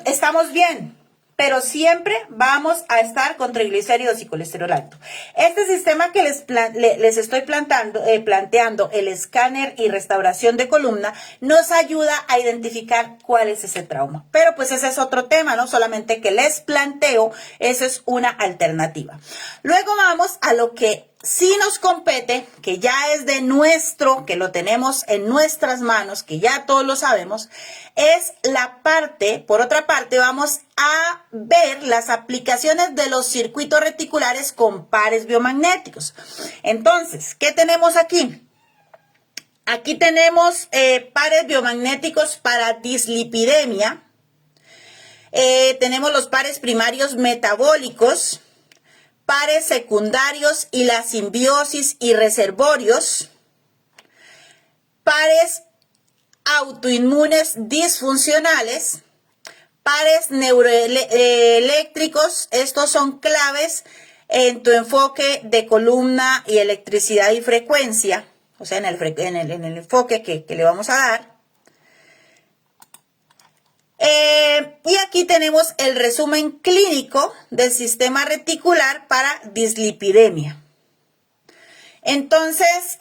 estamos bien, pero siempre vamos a estar con triglicéridos y colesterol alto. Este sistema que les estoy planteando, el escáner y restauración de columna, nos ayuda a identificar cuál es ese trauma. Pero pues ese es otro tema, no solamente que les planteo, eso es una alternativa. Luego vamos a lo que sí nos compete, que ya es de nuestro, que lo tenemos en nuestras manos, que ya todos lo sabemos, es la parte, por otra parte, vamos a ver las aplicaciones de los circuitos reticulares con pares biomagnéticos. Entonces, ¿qué tenemos aquí? Aquí tenemos pares biomagnéticos para dislipidemia, tenemos los pares primarios metabólicos, pares secundarios y la simbiosis y reservorios, pares autoinmunes disfuncionales, pares neuroeléctricos. Estos son claves en tu enfoque de columna y electricidad y frecuencia, o sea, en el enfoque que le vamos a dar. Y aquí tenemos el resumen clínico del sistema reticular para dislipidemia. Entonces,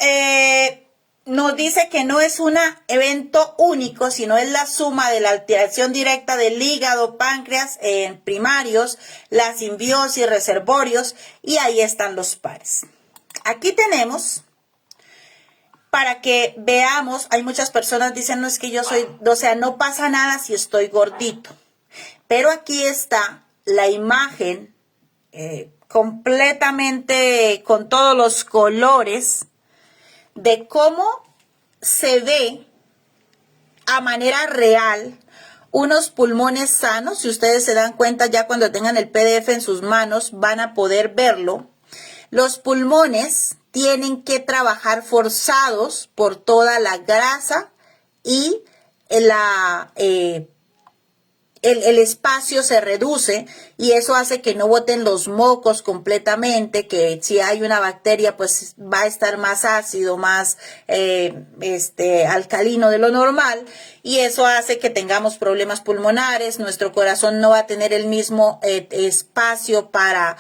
nos dice que no es un evento único, sino es la suma de la alteración directa del hígado, páncreas en primarios, la simbiosis, reservorios, y ahí están los pares. Aquí tenemos, para que veamos, hay muchas personas que dicen, no es que yo soy, o sea, no pasa nada si estoy gordito. Pero aquí está la imagen completamente con todos los colores de cómo se ve a manera real unos pulmones sanos. Si ustedes se dan cuenta, ya cuando tengan el PDF en sus manos van a poder verlo. Los pulmones tienen que trabajar forzados por toda la grasa y el espacio se reduce, y eso hace que no boten los mocos completamente, que si hay una bacteria pues va a estar más ácido, más alcalino de lo normal, y eso hace que tengamos problemas pulmonares. Nuestro corazón no va a tener el mismo espacio para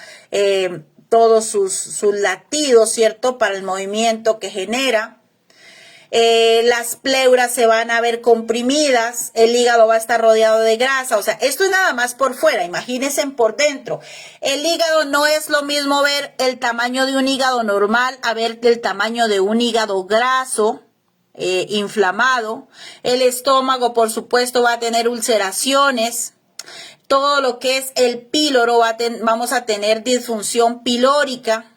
todos sus latidos, ¿cierto? Para el movimiento que genera. Las pleuras se van a ver comprimidas, el hígado va a estar rodeado de grasa. O sea, esto es nada más por fuera, imagínense por dentro. El hígado no es lo mismo ver el tamaño de un hígado normal a ver el tamaño de un hígado graso, inflamado. El estómago, por supuesto, va a tener ulceraciones. Todo lo que es el píloro, vamos a tener disfunción pilórica.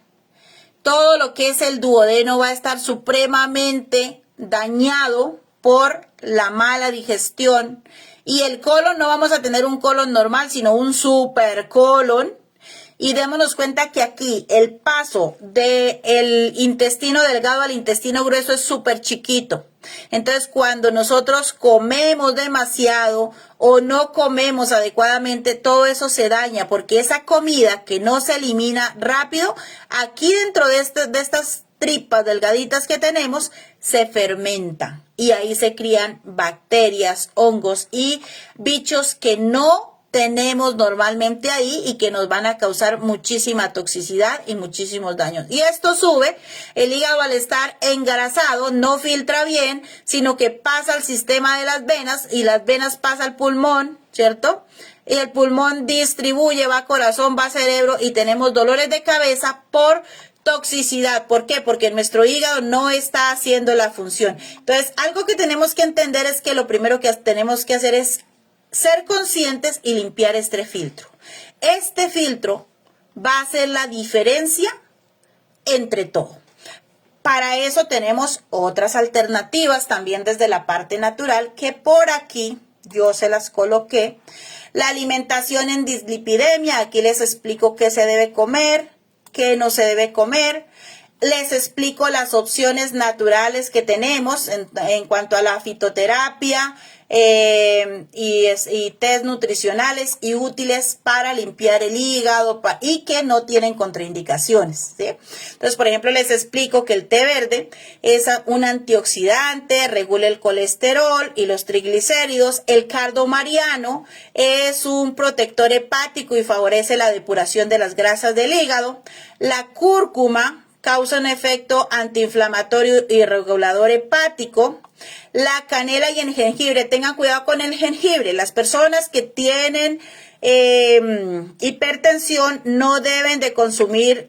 Todo lo que es el duodeno va a estar supremamente dañado por la mala digestión. Y el colon, no vamos a tener un colon normal, sino un supercolon. Y démonos cuenta que aquí el paso del intestino delgado al intestino grueso es súper chiquito. Entonces, cuando nosotros comemos demasiado o no comemos adecuadamente, todo eso se daña, porque esa comida que no se elimina rápido, aquí dentro de estas tripas delgaditas que tenemos, se fermenta. Y ahí se crían bacterias, hongos y bichos que no tenemos normalmente ahí y que nos van a causar muchísima toxicidad y muchísimos daños. Y esto sube, el hígado al estar engrasado no filtra bien, sino que pasa al sistema de las venas, y las venas pasa al pulmón, ¿cierto? Y el pulmón distribuye, va a corazón, va a cerebro, y tenemos dolores de cabeza por toxicidad. ¿Por qué? Porque nuestro hígado no está haciendo la función. Entonces, algo que tenemos que entender es que lo primero que tenemos que hacer es ser conscientes y limpiar este filtro. Este filtro va a hacer la diferencia entre todo. Para eso tenemos otras alternativas también desde la parte natural que por aquí yo se las coloqué. La alimentación en dislipidemia, aquí les explico qué se debe comer, qué no se debe comer. Les explico las opciones naturales que tenemos en cuanto a la fitoterapia y test nutricionales y útiles para limpiar el hígado y que no tienen contraindicaciones, ¿sí? Entonces, por ejemplo, les explico que el té verde es un antioxidante, regula el colesterol y los triglicéridos. El cardo mariano es un protector hepático y favorece la depuración de las grasas del hígado. La cúrcuma causa un efecto antiinflamatorio y regulador hepático. La canela y el jengibre, tengan cuidado con el jengibre. Las personas que tienen hipertensión no deben de consumir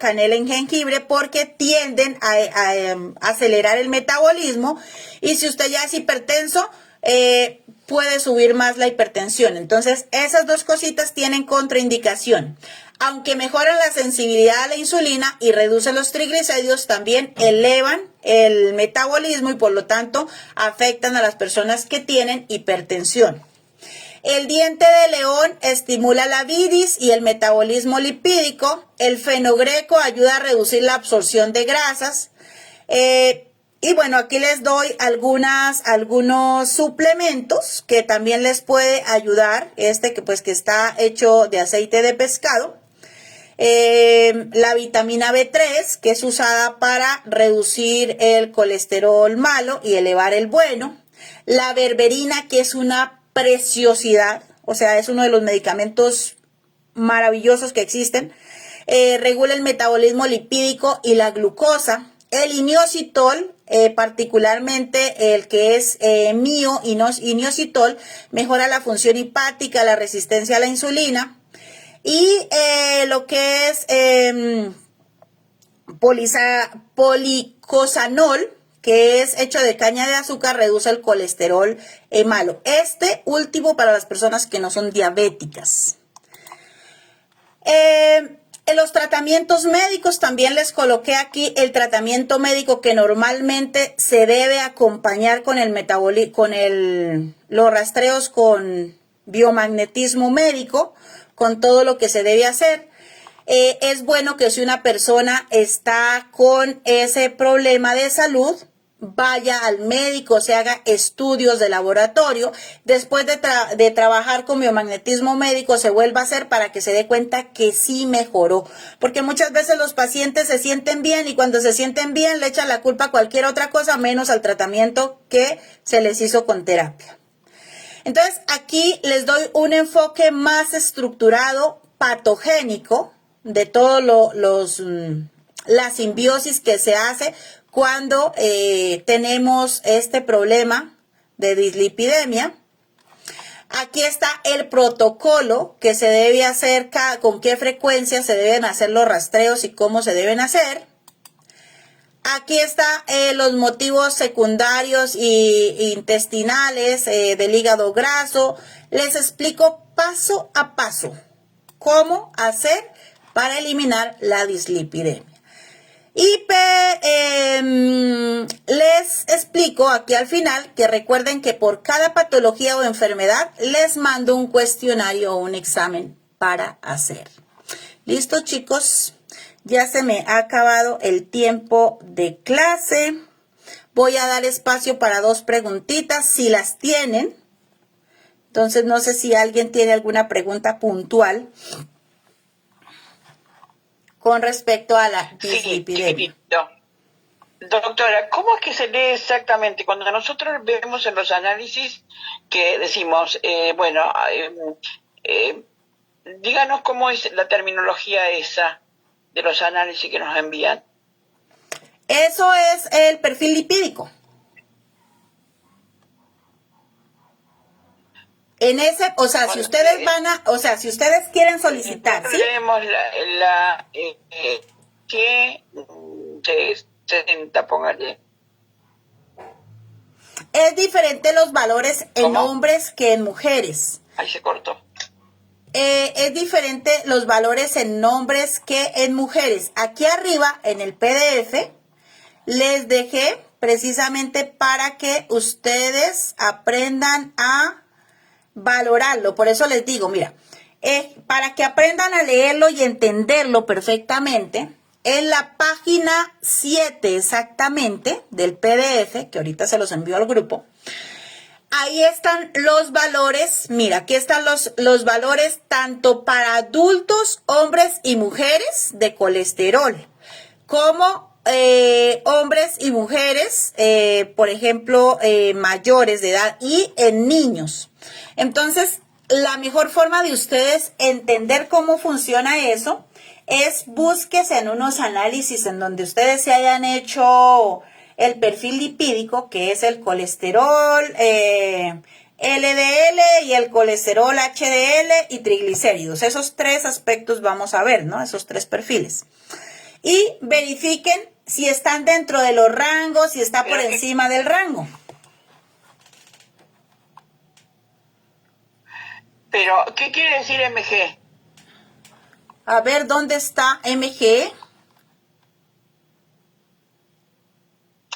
canela y jengibre porque tienden a acelerar el metabolismo, y si usted ya es hipertenso, puede subir más la hipertensión. Entonces, esas dos cositas tienen contraindicación. Aunque mejoran la sensibilidad a la insulina y reducen los triglicéridos, también elevan el metabolismo y por lo tanto afectan a las personas que tienen hipertensión. El diente de león estimula la bilis y el metabolismo lipídico. El fenogreco ayuda a reducir la absorción de grasas. Y bueno, aquí les doy algunos suplementos que también les puede ayudar. Que está hecho de aceite de pescado. La vitamina B3, que es usada para reducir el colesterol malo y elevar el bueno. La berberina, que es una preciosidad, o sea, es uno de los medicamentos maravillosos que existen. Regula el metabolismo lipídico y la glucosa. El inositol, particularmente el que es inositol, mejora la función hepática, la resistencia a la insulina. Y lo que es policosanol, que es hecho de caña de azúcar, reduce el colesterol malo. Este último para las personas que no son diabéticas. En los tratamientos médicos también les coloqué aquí el tratamiento médico que normalmente se debe acompañar con los rastreos con biomagnetismo médico, con todo lo que se debe hacer. Es bueno que si una persona está con ese problema de salud, vaya al médico, se haga estudios de laboratorio, después de trabajar con biomagnetismo médico se vuelva a hacer para que se dé cuenta que sí mejoró, porque muchas veces los pacientes se sienten bien y cuando se sienten bien le echan la culpa a cualquier otra cosa menos al tratamiento que se les hizo con terapia. Entonces aquí les doy un enfoque más estructurado, patogénico, de todo la simbiosis que se hace cuando tenemos este problema de dislipidemia. Aquí está el protocolo que se debe hacer, con qué frecuencia se deben hacer los rastreos y cómo se deben hacer. Aquí está los motivos secundarios e intestinales del hígado graso. Les explico paso a paso cómo hacer para eliminar la dislipidemia. Y les explico aquí al final que recuerden que por cada patología o enfermedad les mando un cuestionario o un examen para hacer. ¿Listo, chicos? Ya se me ha acabado el tiempo de clase. Voy a dar espacio para 2 preguntitas si las tienen. Entonces no sé si alguien tiene alguna pregunta puntual con respecto a la dislipidemia. Sí, doctora, ¿cómo es que se lee exactamente? Cuando nosotros vemos en los análisis que decimos, díganos cómo es la terminología esa de los análisis que nos envían. Eso es el perfil lipídico. En ese, o sea, si ustedes si ustedes quieren solicitar, ¿sí? Tenemos que 60, póngale. Es diferente los valores en ¿Cómo? hombres que en mujeres. Ahí se cortó. Es diferente los valores en hombres que en mujeres. Aquí arriba en el PDF les dejé precisamente para que ustedes aprendan a valorarlo. Por eso les digo, mira, para que aprendan a leerlo y entenderlo perfectamente, en la página 7 exactamente del PDF, que ahorita se los envío al grupo, ahí están los valores. Mira, aquí están los valores tanto para adultos, hombres y mujeres de colesterol, como hombres y mujeres, por ejemplo, mayores de edad y en niños. Entonces, la mejor forma de ustedes entender cómo funciona eso es búsquese en unos análisis en donde ustedes se hayan hecho el perfil lipídico, que es el colesterol LDL y el colesterol HDL y triglicéridos. Esos tres aspectos vamos a ver, ¿no? Esos tres perfiles. Y verifiquen si están dentro de los rangos, si está por encima del rango. Pero, ¿qué quiere decir MG? A ver, ¿dónde está MG?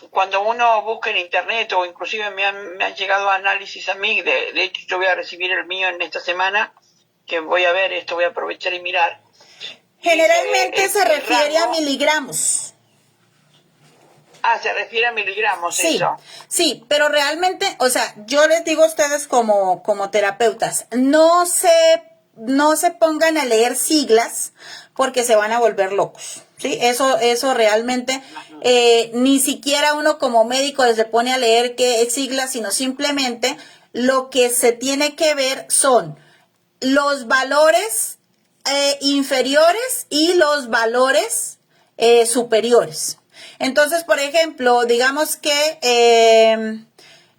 Cuando uno busca en internet, o inclusive me han llegado análisis a mí, de hecho yo voy a recibir el mío en esta semana, que voy a ver esto, voy a aprovechar y mirar. Generalmente se refiere a miligramos. Ah, se refiere a miligramos, Sí, eso. sí, pero realmente, o sea, yo les digo a ustedes como terapeutas, no se pongan a leer siglas porque se van a volver locos, ¿sí? Eso realmente, ni siquiera uno como médico se pone a leer qué siglas, sino simplemente lo que se tiene que ver son los valores inferiores y los valores superiores. Entonces, por ejemplo, digamos que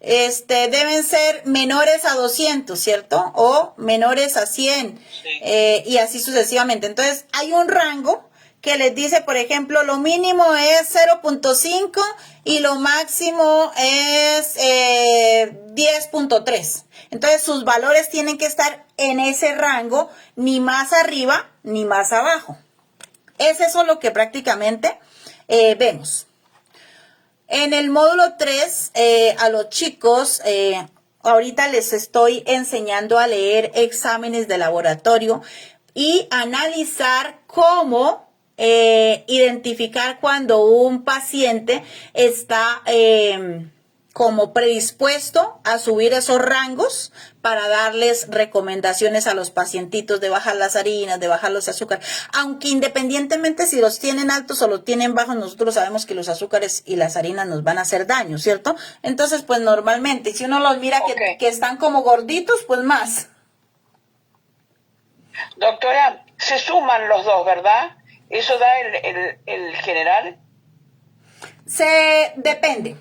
deben ser menores a 200, ¿cierto? O menores a 100, Sí. Y así sucesivamente. Entonces, hay un rango que les dice, por ejemplo, lo mínimo es 0.5 y lo máximo es 10.3. Entonces, sus valores tienen que estar en ese rango, ni más arriba ni más abajo. Es eso lo que prácticamente vemos. En el módulo 3, a los chicos, ahorita les estoy enseñando a leer exámenes de laboratorio y analizar cómo identificar cuando un paciente está como predispuesto a subir esos rangos para darles recomendaciones a los pacientitos de bajar las harinas, de bajar los azúcares. Aunque independientemente si los tienen altos o los tienen bajos, nosotros sabemos que los azúcares y las harinas nos van a hacer daño, ¿cierto? Entonces, pues normalmente, si uno los mira que están como gorditos, pues más. Doctora, se suman los dos, ¿verdad? ¿Eso da el general? Depende.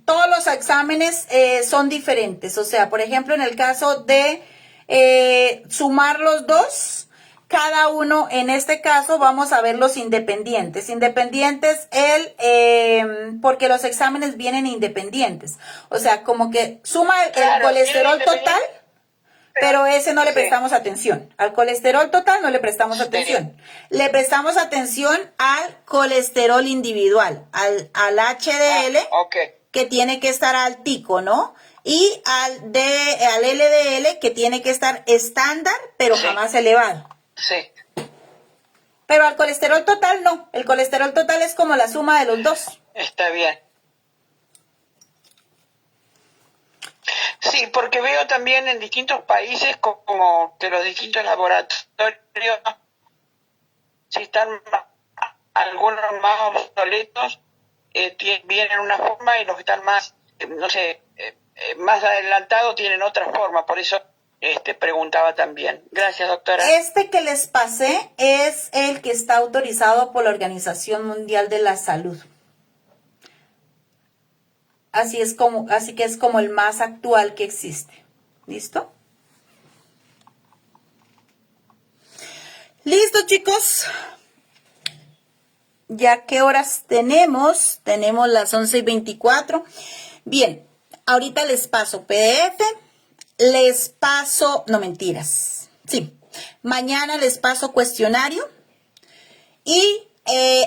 Todos los exámenes son diferentes. O sea, por ejemplo, en el caso de sumar los dos, cada uno, en este caso, vamos a ver los independientes. Independientes, porque los exámenes vienen independientes. O sea, como que suma el colesterol total, pero ese no le prestamos atención. Al colesterol total no le prestamos atención. Le prestamos atención al colesterol individual, al HDL, que tiene que estar altico, ¿no? Y al LDL, que tiene que estar estándar, pero jamás elevado. Sí. Pero al colesterol total no. El colesterol total es como la suma de los dos. Está bien. Sí, porque veo también en distintos países como que los distintos laboratorios, si están algunos más obsoletos, vienen una forma y los que están más, más adelantados tienen otra forma. Por eso preguntaba también. Gracias, doctora. Este que les pasé es el que está autorizado por la Organización Mundial de la Salud. Así que es como el más actual que existe. ¿Listo? Listo, chicos. ¿Ya qué horas tenemos? Tenemos las 11:24. Bien, ahorita les paso PDF, les paso, no mentiras, sí, mañana les paso cuestionario y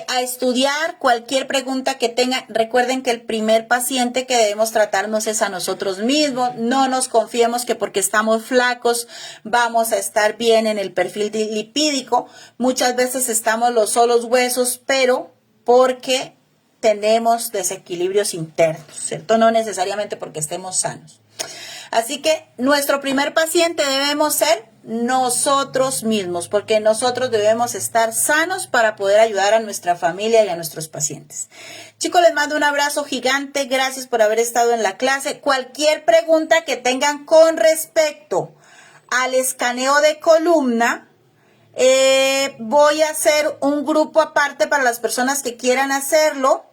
a estudiar cualquier pregunta que tengan. Recuerden que el primer paciente que debemos tratarnos es a nosotros mismos. No nos confiemos que porque estamos flacos vamos a estar bien en el perfil lipídico. Muchas veces estamos los solos huesos, pero porque tenemos desequilibrios internos, ¿cierto? No necesariamente porque estemos sanos. Así que nuestro primer paciente debemos ser nosotros mismos, porque nosotros debemos estar sanos para poder ayudar a nuestra familia y a nuestros pacientes. Chicos, les mando un abrazo gigante. Gracias por haber estado en la clase. Cualquier pregunta que tengan con respecto al escaneo de columna, voy a hacer un grupo aparte para las personas que quieran hacerlo.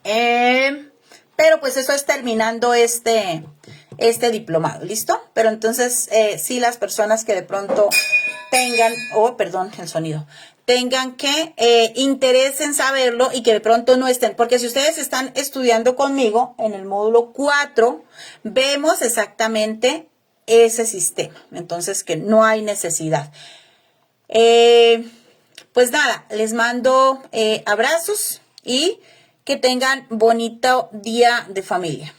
Pero pues eso es terminando este diplomado, ¿listo? Pero entonces sí, las personas que de pronto tengan, perdón, el sonido, tengan que interés en saberlo y que de pronto no estén, porque si ustedes están estudiando conmigo en el módulo 4, vemos exactamente ese sistema, entonces que no hay necesidad. Pues nada, les mando abrazos y que tengan bonito día de familia.